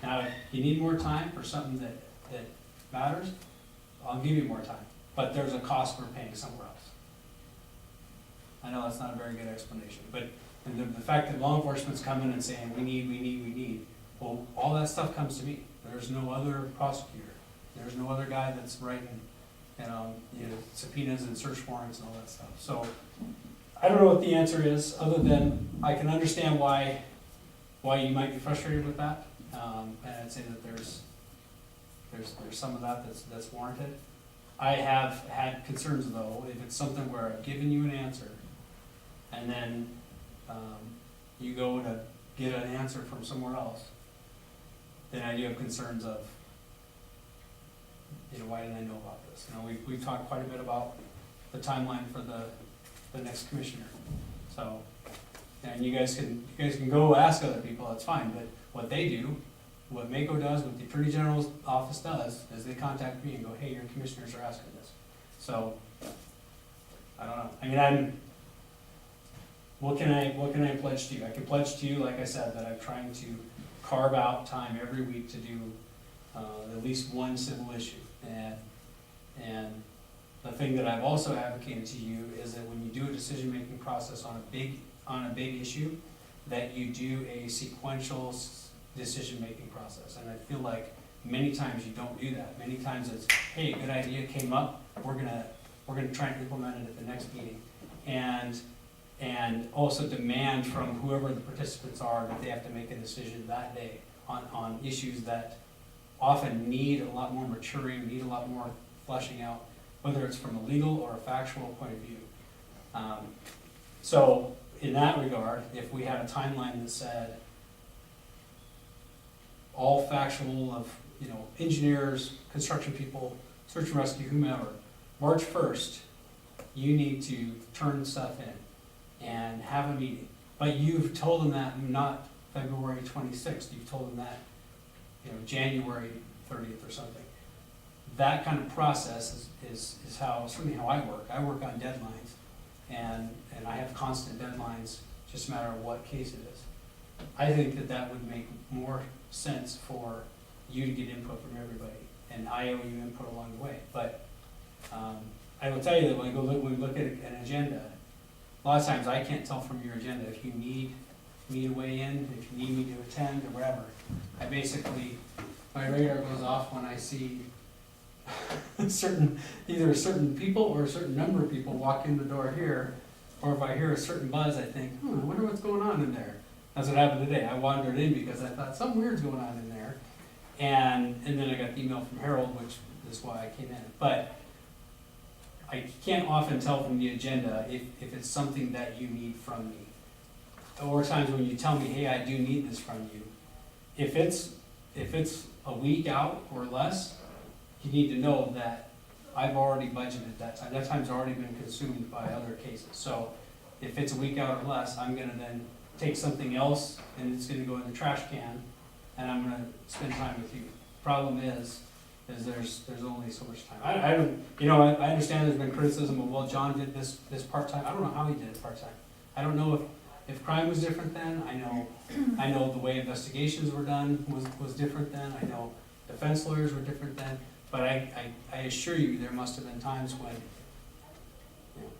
Now, if you need more time for something that matters, I'll give you more time. But there's a cost we're paying somewhere else. I know that's not a very good explanation, but the fact that law enforcement's coming and saying, we need, well, all that stuff comes to me. There's no other prosecutor. There's no other guy that's writing, subpoenas and search warrants and all that stuff. So, I don't know what the answer is, other than I can understand why you might be frustrated with that. And I'd say that there's some of that that's warranted. I have had concerns though, if it's something where I've given you an answer, and then you go to get an answer from somewhere else, then I do have concerns of, why didn't I know about this? We've talked quite a bit about the timeline for the next commissioner. So, and you guys can go ask other people, that's fine, but what they do, what MACO does, what the Attorney General's office does, is they contact me and go, hey, your commissioners are asking this. So, I don't know. What can I pledge to you? I can pledge to you, like I said, that I'm trying to carve out time every week to do at least one civil issue. And The thing that I've also advocated to you is that when you do a decision-making process on a big issue, that you do a sequential decision-making process. And I feel like many times you don't do that. Many times it's, hey, a good idea came up, we're gonna try and implement it at the next meeting. And also demand from whoever the participants are that they have to make a decision that day on issues that often need a lot more maturing, need a lot more fleshing out, whether it's from a legal or a factual point of view. So in that regard, if we had a timeline that said all factual of, engineers, construction people, search and rescue, whomever, March 1st, you need to turn stuff in and have a meeting. But you've told them that not February 26th, you've told them that, January 30th or something. That kind of process is certainly how I work. I work on deadlines, and I have constant deadlines, just a matter of what case it is. I think that would make more sense for you to get input from everybody, and I owe you input along the way. But I will tell you that when we look at an agenda, a lot of times I can't tell from your agenda if you need me to weigh in, if you need me to attend or whatever. I basically, my radar goes off when I see either certain people or a certain number of people walk in the door here, or if I hear a certain buzz, I think, I wonder what's going on in there. That's what happened today. I wandered in because I thought something weird's going on in there. And then I got the email from Harold, which is why I came in. But I can't often tell from the agenda if it's something that you need from me. Or times when you tell me, hey, I do need this from you. If it's a week out or less, you need to know that I've already budgeted that time. That time's already been consumed by other cases. So if it's a week out or less, I'm gonna then take something else and it's gonna go in the trash can and I'm gonna spend time with you. Problem is there's only so much time. I don't, I understand there's been criticism of, well, John did this part-time. I don't know how he did it part-time. I don't know if crime was different then. I know the way investigations were done was different then. I know defense lawyers were different then. But I assure you, there must have been times when,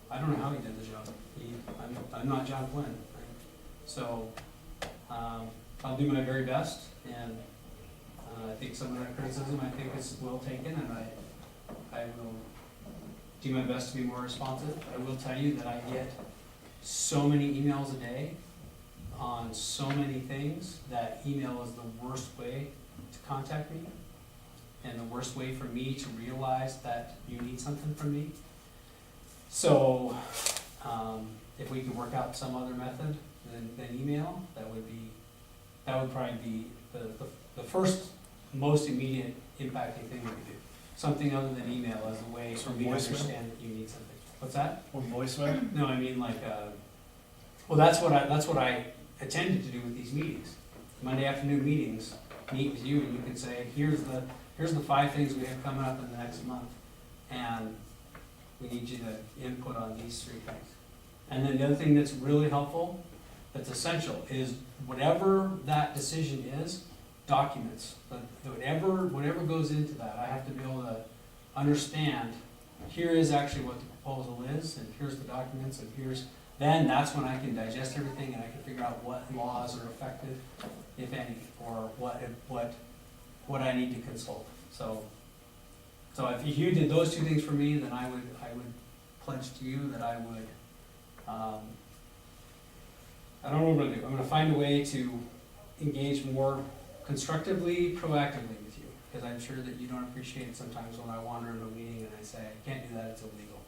I don't know how he did the job. I'm not John Flynn, right? So I'll do my very best, and I think some of that criticism I think is well taken, and I will do my best to be more responsive. I will tell you that I get so many emails a day on so many things that email is the worst way to contact me. And the worst way for me to realize that you need something from me. So, if we could work out some other method than email, that would probably be the first most immediate impacting thing we could do. Something other than email as a way for me to understand that you need something. What's that? Or voicemail? No, I mean like, well, that's what I intended to do with these meetings. Monday afternoon meetings, meet with you, and you can say, here's the 5 things we have coming up in the next month, and we need you to input on these 3 things. And then the other thing that's really helpful, that's essential, is whatever that decision is, documents. But whatever goes into that, I have to be able to understand, here is actually what the proposal is, and here's the documents, and then that's when I can digest everything, and I can figure out what laws are effective, if any, or what I need to consult. So if you did those 2 things for me, then I would pledge to you that I would, I don't know what I'm gonna do. I'm gonna find a way to engage more constructively, proactively with you, because I'm sure that you don't appreciate it sometimes when I wander into a meeting and I say, I can't do that, it's illegal.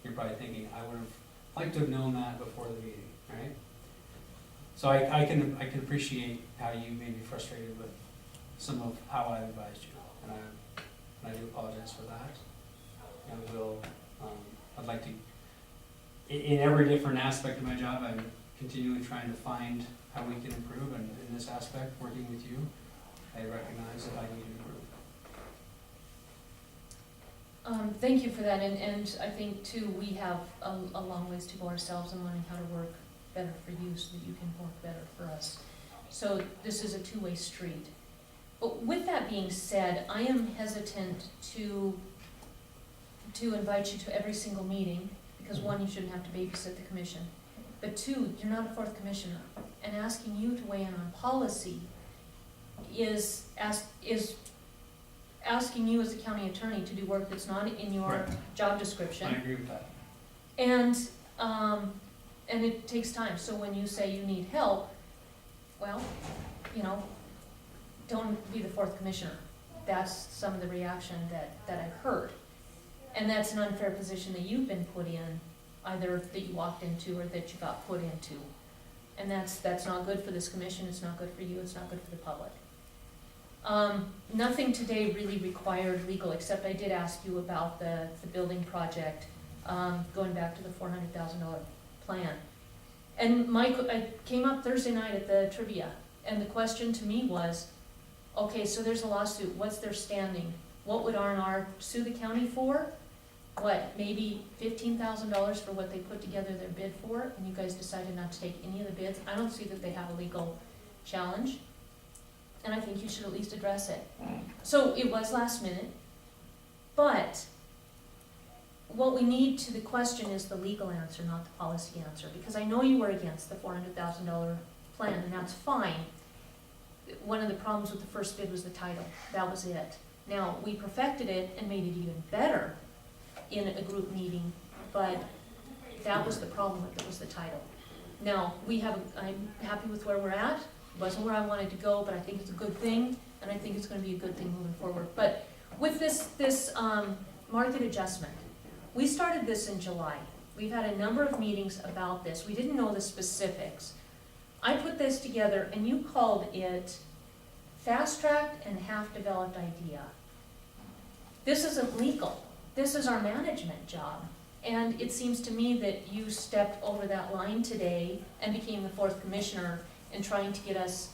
You're probably thinking, I would have liked to have known that before the meeting, right? So I can appreciate how you may be frustrated with some of how I advised you, and I do apologize for that. And I'd like to, in every different aspect of my job, I'm continually trying to find how we can improve, and in this aspect, working with you, I recognize that I need to improve. Thank you for that, and I think too, we have a long ways to go ourselves in learning how to work better for you so that you can work better for us. So this is a 2-way street. But with that being said, I am hesitant to to invite you to every single meeting, because one, you shouldn't have to babysit the commission. But two, you're not a fourth commissioner, and asking you to weigh in on policy is asking you as a county attorney to do work that's not in your Right. job description. I agree with that. And it takes time, so when you say you need help, well, you know, don't be the fourth commissioner. That's some of the reaction that I've heard. And that's an unfair position that you've been put in, either that you walked into or that you got put into. And that's not good for this commission, it's not good for you, it's not good for the public. Nothing today really required legal, except I did ask you about the building project, going back to the $400,000 plan. And Mike, I came up Thursday night at the trivia, and the question to me was, okay, so there's a lawsuit, what's their standing? What would R&R sue the county for? What, maybe $15,000 for what they put together their bid for, and you guys decided not to take any of the bids? I don't see that they have a legal challenge, and I think you should at least address it. So it was last minute, but what we need to the question is the legal answer, not the policy answer, because I know you were against the $400,000 plan, and that's fine. One of the problems with the first bid was the title, that was it. Now, we perfected it and made it even better in a group meeting, but that was the problem with it, was the title. Now, I'm happy with where we're at, it wasn't where I wanted to go, but I think it's a good thing, and I think it's gonna be a good thing moving forward. But with this market adjustment, we started this in July. We've had a number of meetings about this, we didn't know the specifics. I put this together and you called it fast-tracked and half-developed idea. This isn't legal, this is our management job. And it seems to me that you stepped over that line today and became the fourth commissioner in trying to get us,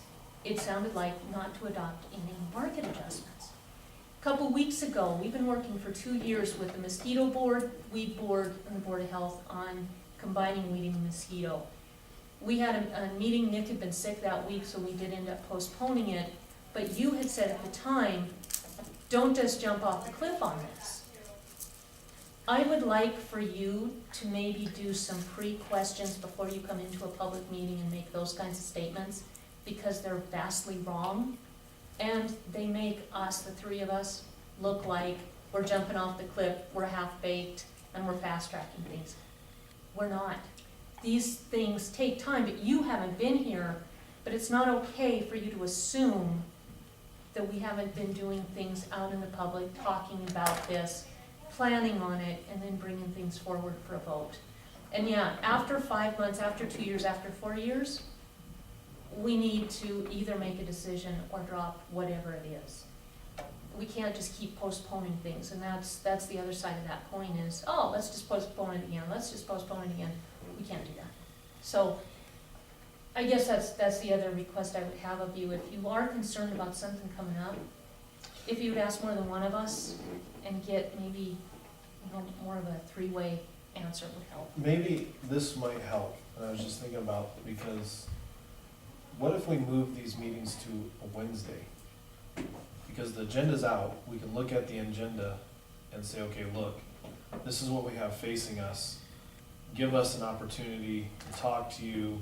it sounded like, not to adopt any market adjustments. A couple weeks ago, we've been working for 2 years with the mosquito board, weed board, and the Board of Health on combining weeding and mosquito. We had a meeting, Nick had been sick that week, so we did end up postponing it, but you had said at the time, don't just jump off the cliff on this. I would like for you to maybe do some pre-questions before you come into a public meeting and make those kinds of statements, because they're vastly wrong, and they make us, the three of us, look like we're jumping off the cliff, we're half-baked, and we're fast-tracking things. We're not. These things take time, but you haven't been here, but it's not okay for you to assume that we haven't been doing things out in the public, talking about this, planning on it, and then bringing things forward for a vote. And yeah, after 5 months, after 2 years, after 4 years, we need to either make a decision or drop whatever it is. We can't just keep postponing things, and that's the other side of that coin is, oh, let's just postpone it again, let's just postpone it again. We can't do that. So I guess that's the other request I would have of you. If you are concerned about something coming up, if you would ask more than one of us and get maybe, more of a three-way answer would help. Maybe this might help, and I was just thinking about, because what if we move these meetings to a Wednesday? Because the agenda's out, we can look at the agenda and say, okay, look, this is what we have facing us. Give us an opportunity to talk to you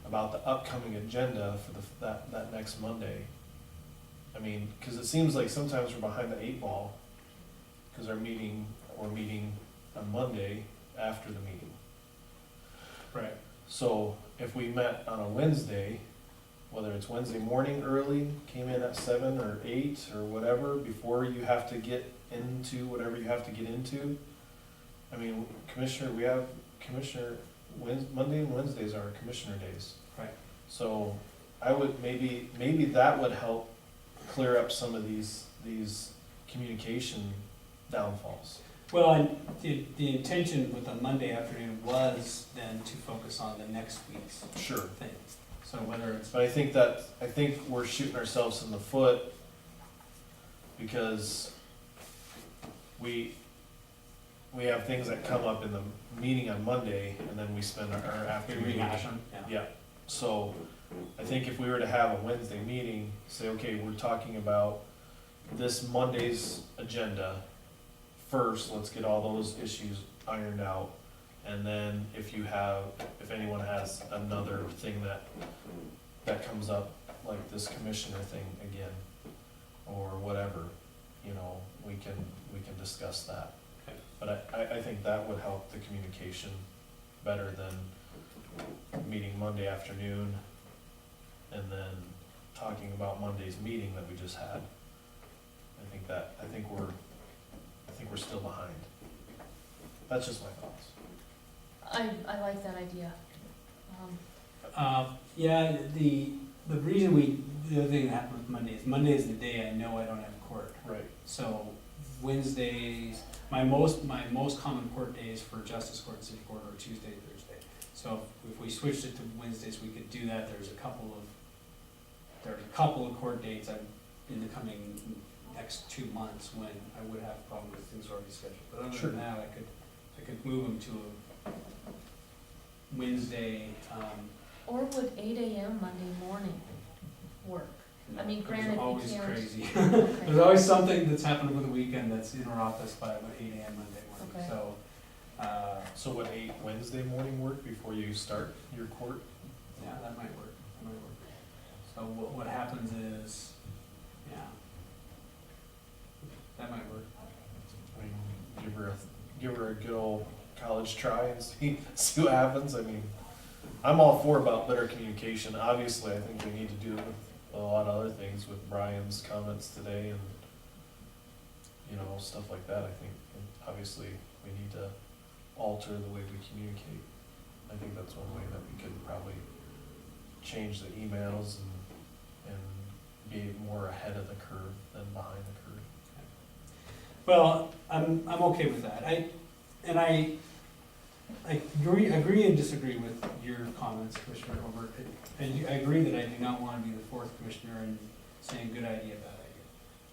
about the upcoming agenda for that next Monday. I mean, because it seems like sometimes we're behind the 8 ball, because we're meeting on Monday after the meeting. Right. So if we met on a Wednesday, whether it's Wednesday morning early, came in at 7 or 8 or whatever, before you have to get into whatever you have to get into. I mean, Monday and Wednesdays are commissioner days. Right. So I would, maybe that would help clear up some of these communication downfalls. Well, and the intention with the Monday afternoon was then to focus on the next week's Sure. thing. So whether it's, But I think we're shooting ourselves in the foot, because we have things that come up in the meeting on Monday, and then we spend our we afternoon. rehash them, yeah. Yeah, so I think if we were to have a Wednesday meeting, say, okay, we're talking about this Monday's agenda first, let's get all those issues ironed out. And then if anyone has another thing that comes up, like this commissioner thing again, or whatever, you know, we can discuss that. Okay. But I think that would help the communication better than meeting Monday afternoon and then talking about Monday's meeting that we just had. I think we're still behind. That's just my thoughts. I like that idea. Yeah, the reason the other thing that happened with Monday is the day I know I don't have court. Right. So Wednesdays, my most common court days for justice court and city court are Tuesday, Thursday. So if we switched it to Wednesdays, we could do that. There's a couple of court dates in the coming next 2 months when I would have a problem with things already scheduled. But other Sure. than that, I could move them to a Wednesday. Or would 8 AM Monday morning work? I mean, There's granted, we always can't- crazy. Okay. There's always something that's happened over the weekend that's in our office by about 8 AM Monday morning. Okay. So, So would 8 Wednesday morning work before you start your court? yeah, that might work. So what happens is, yeah, that might work. I mean, give her a good old college try and see what happens. I mean, I'm all for about better communication. Obviously, I think we need to do it with a lot of other things with Brian's comments today and, you know, stuff like that. I think, and obviously, we need to alter the way we communicate. I think that's one way that we could probably change the emails and be more ahead of the curve than behind the curve. Well, I'm okay with that. I agree and disagree with your comments, Commissioner Hobart. I agree that I do not want to be the fourth commissioner and saying good idea, bad idea.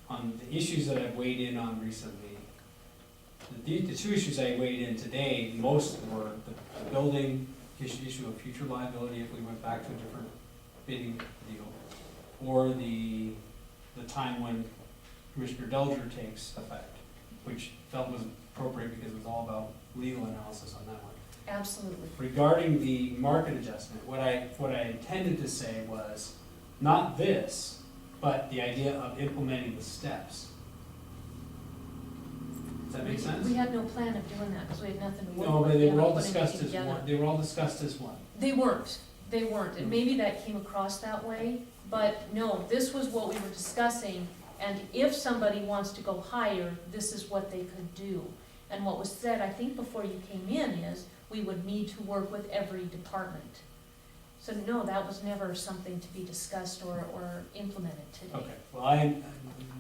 On the issues that I've weighed in on recently, the two issues I weighed in today, most were the building issue of future liability if we went back to a different bidding deal, or the time when Commissioner Delger takes effect, which felt was appropriate because it was all about legal analysis on that one. Absolutely. Regarding the market adjustment, what I intended to say was not this, but the idea of implementing the steps. Does that make sense? We had no plan of doing that because we had nothing to work No, with. but We they were haven't all put anything discussed as together. one, they were all discussed as one. They weren't, and maybe that came across that way, but no, this was what we were discussing, and if somebody wants to go higher, this is what they could do. And what was said, I think before you came in, is we would need to work with every department. So no, that was never something to be discussed or implemented today. Okay,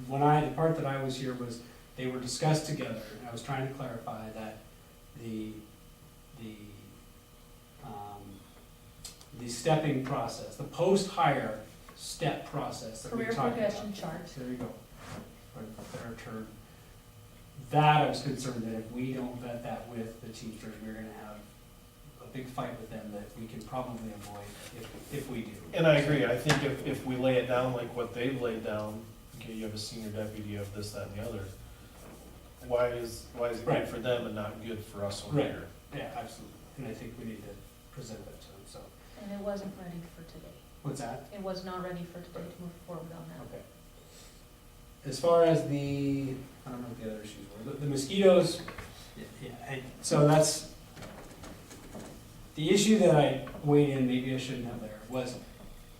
well, the part that I was here was, they were discussed together, and I was trying to clarify that the stepping process, the post-hire step process that we Career talked about. progression chart. There you go, for a better term. That I was concerned that if we don't vet that with the teachers, we're gonna have a big fight with them that we can probably avoid if we do. And I agree, I think if we lay it down like what they've laid down, okay, you have a senior deputy, you have this, that, and the other, why is it good Right. for them and not good for us over Right. here? Yeah, absolutely, and I think we need to present that to them, so. And it wasn't ready for today. What's that? It was not ready for today to move forward on that. Okay. As far as I don't know what the other issues were, the mosquitoes, so that's, the issue that I weighed in, maybe I shouldn't have there, was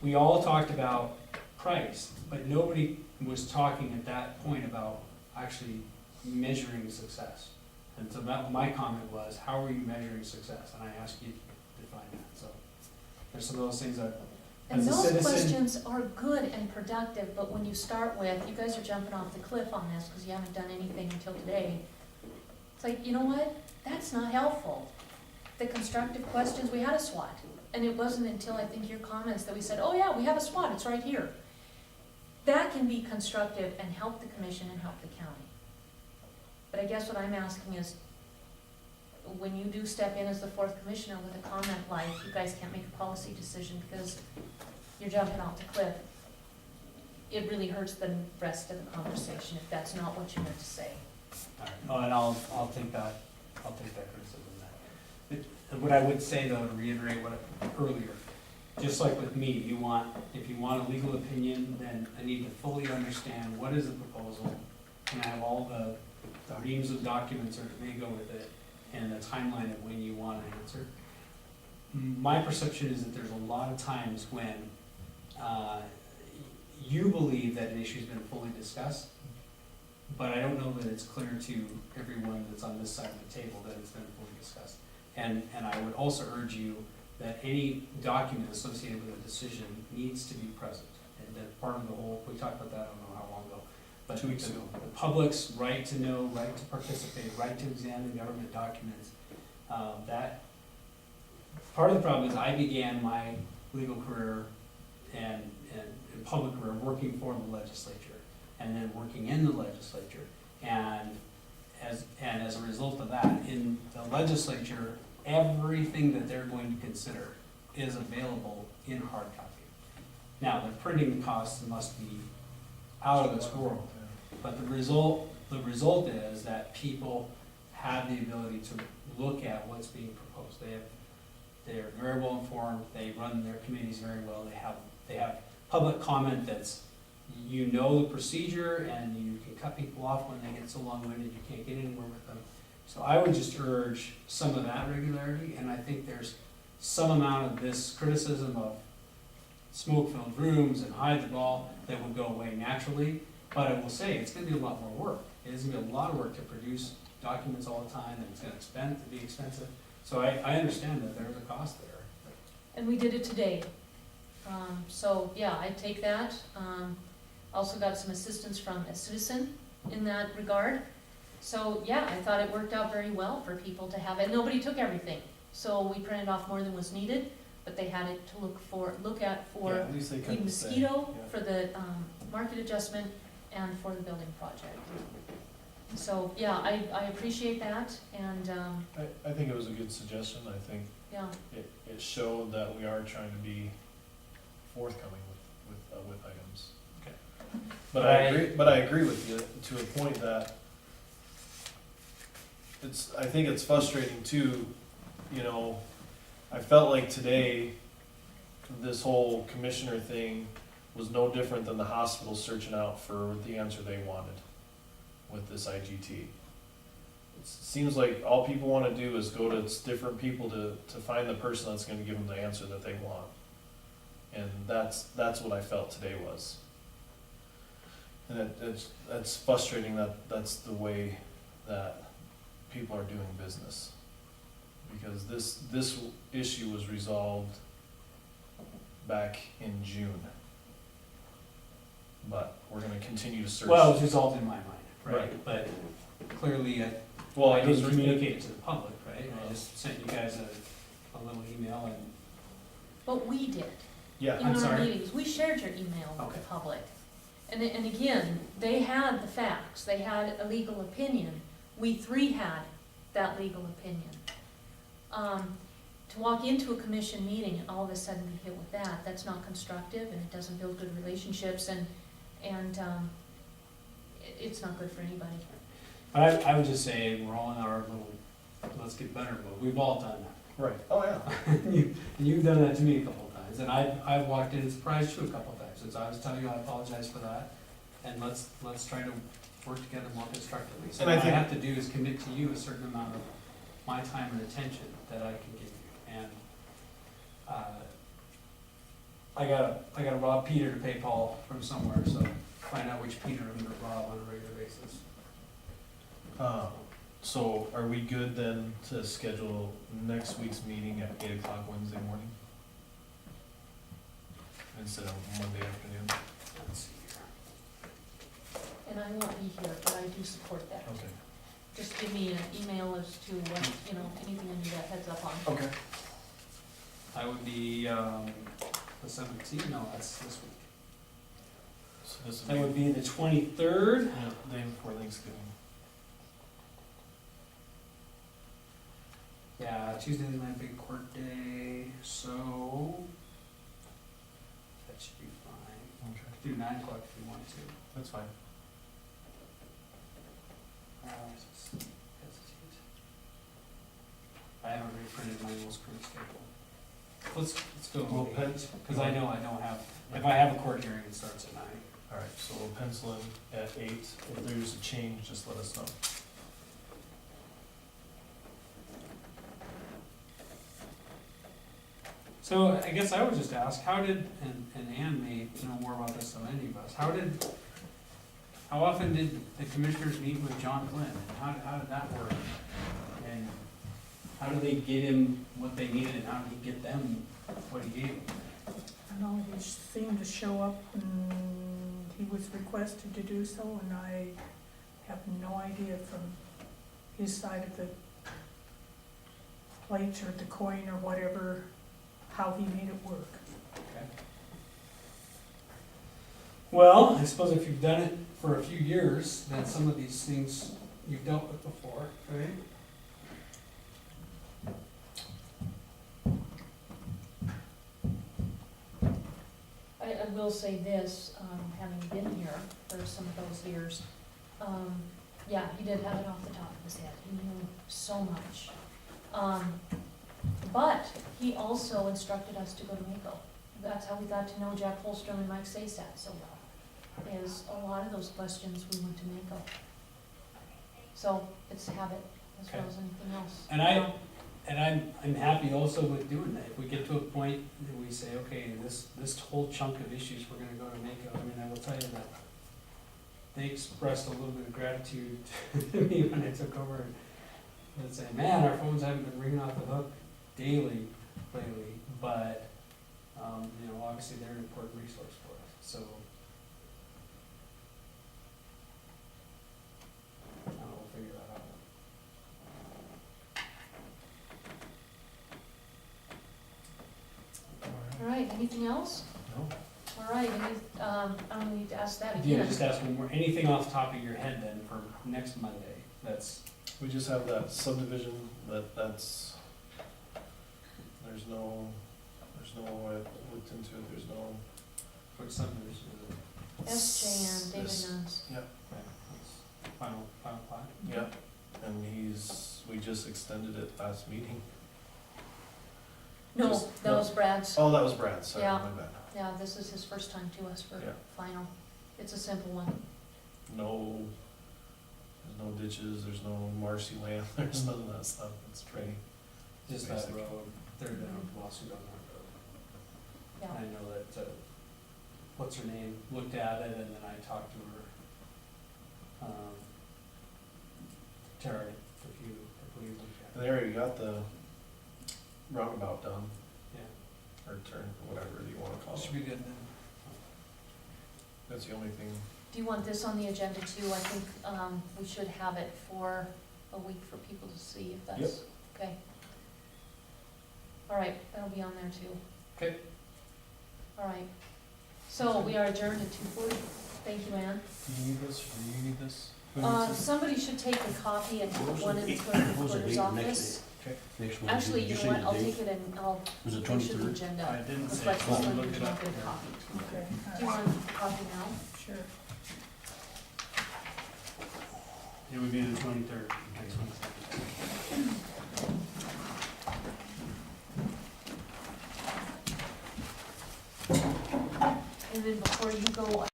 we all talked about price, but nobody was talking at that point about actually measuring success. And so my comment was, how are you measuring success? And I asked you to define that, so there's some of those things that, And as a those citizen. questions are good and productive, but when you start with, you guys are jumping off the cliff on this because you haven't done anything until today. It's like, you know what? That's not helpful. The constructive questions, we had a SWOT. And it wasn't until I think your comments that we said, oh yeah, we have a SWOT, it's right here. That can be constructive and help the commission and help the county. But I guess what I'm asking is, when you do step in as the fourth commissioner with a comment like, you guys can't make a policy decision because you're jumping off the cliff, it really hurts the rest of the conversation if that's not what you meant to say. All right, oh, and I'll take that criticism then. What I would say though, to reiterate what earlier, just like with me, if you want a legal opinion, then I need to fully understand what is the proposal, and I have all the reams of documents that may go with it, and the timeline of when you want an answer. My perception is that there's a lot of times when you believe that an issue's been fully discussed, but I don't know that it's clear to everyone that's on this side of the table that it's been fully discussed. And I would also urge you that any document associated with a decision needs to be present. And that part of the whole, we talked about that, I don't know how long ago. But 2 weeks ago. the public's right to know, right to participate, right to examine government documents, that, part of the problem is I began my legal career and public career working for the legislature, and then working in the legislature. And as a result of that, in the legislature, everything that they're going to consider is available in hard copy. Now, the printing costs must be out of this world, but the result is that people have the ability to look at what's being proposed. They're very well informed, they run their committees very well, they have public comment that's, you know the procedure, and you can cut people off when they get so long-winded you can't get anywhere with them. So I would just urge some of that regularity, and I think there's some amount of this criticism of smoke-filled rooms and hide the ball that would go away naturally, but I will say, it's gonna be a lot more work. It is gonna be a lot of work to produce documents all the time, and it's gonna be expensive. So I understand that there's a cost there. And we did it today. So, yeah, I take that. Also got some assistance from a citizen in that regard. So, yeah, I thought it worked out very well for people to have it. Nobody took everything, so we printed off more than was needed, but they had it to look at for Yeah, at least they the couldn't say. mosquito, Yeah. for the market adjustment, and for the building project. So, yeah, I appreciate that, and, I think it was a good suggestion. I think yeah, it showed that we are trying to be forthcoming with items. Okay. But I agree with you to a point that I think it's frustrating too, I felt like today, this whole commissioner thing was no different than the hospital searching out for the answer they wanted with this IGT. It seems like all people wanna do is go to different people to find the person that's gonna give them the answer that they want. And that's what I felt today was. And it's frustrating that that's the way that people are doing business. Because this issue was resolved back in June. But we're gonna continue to search. Well, it was resolved in my mind, right? Right. But clearly, I It was didn't communicate it to the public, right? I just sent you guys a little email and, but we did. Yeah, In I'm our sorry? meetings, we shared your email with Okay. the public. And again, they had the facts, they had a legal opinion. We three had that legal opinion. To walk into a commission meeting and all of a sudden be hit with that's not constructive, and it doesn't build good relationships, and it's not good for anybody. but I would just say, we're all in our little, let's get better mode. We've all done that. right. Oh, yeah. And you've done that to me a couple of times, and I've walked in and surprised you a couple of times. As I was telling you, I apologize for that, and let's try to work together more constructively. So And I what I think- have to do is commit to you a certain amount of my time and attention that I can give you. And, I gotta rob Peter to pay Paul from somewhere, so find out which Peter I'm gonna rob on a regular basis. So are we good then to schedule next week's meeting at 8 o'clock Wednesday morning? Instead of Monday afternoon? Let's see here. And I won't be here, but I do support that. Okay. Just give me an email as to what, anything I need a heads up on. Okay. I would be, the 17th, no, that's this week. So this That would would be the 23rd. day before Thanksgiving. Yeah, Tuesday is my big court day, so that should be fine. Okay. Do 9 o'clock if you want to. That's fine. just hesitate. I haven't reprinted my most current schedule. Let's go Well, with Pens, because I know I don't have, if I have a court hearing, it starts at 9. all right, so we'll pencil in at 8. If there's a change, just let us know. So I guess I would just ask, how did, and Ann may know more about this than any of us, how often did the commissioners meet with John Flynn? And how did that work? And how did they get him what they needed, and how did he get them what he gave them? I know he seemed to show up and he was requested to do so, and I have no idea from his side of the plate or the coin or whatever, how he made it work. Okay. Well, I suppose if you've done it for a few years, then some of these things you've dealt with before, right? I will say this, having been here for some of those years, yeah, he did have it off the top of his head, he knew so much. But he also instructed us to go to Mako. That's how we got to know Jack Holstrom and Mike Saysat so well, is a lot of those questions we went to Mako. So it's habit as well Okay. as anything else. And I'm happy also with doing that. If we get to a point that we say, okay, this whole chunk of issues, we're gonna go to Mako. I mean, I will tell you that they expressed a little bit of gratitude to me when I took over and say, man, our phones haven't been ringing off the hook daily lately, but, you know, obviously they're an important resource for us, so. We'll figure that out. All right, anything else? No? All right, I don't need to ask that Yeah, again. just ask one more, anything off the top of your head then for next Monday, that's, We just have that subdivision that's, there's no, I looked into it, there's no, what subdivision is it? SJ and David This- Nunn's. Okay, that's final plat? yeah, and we just extended it last meeting. No, Just- that was Brad's. Oh, that was Brad, sorry, Yeah. my bad. Yeah, this is his first time to us for Yeah. final. It's a simple one. No, there's no ditches, there's no marshy land, there's none of that stuff, it's pretty. Just that Basic. road, they're down lawsuit on that road. Yeah. I know that, what's her name, looked at it and then I talked to her, Terry, if you looked at And it. they already got the roundabout done, Yeah, or turn, whatever you wanna call should it. be good then. That's the only thing. Do you want this on the agenda too? I think, we should have it for a week for people to see if that's, Yep. okay. All right, that'll be on there too. Okay. All right. So we are adjourned at 2:40. Thank you, Ann. Do you need this, or do you need this? Who needs this? Somebody should take a copy and put one in the clerk What was the recorder's date office. Next one, Actually, did you you know say what, the I'll date? take it and I'll Was it make sure the 23rd? agenda. didn't Let's say, let this so one look it come up. up with a copy. Okay. Do you want a copy now? Sure. It would be the 23rd, next Wednesday.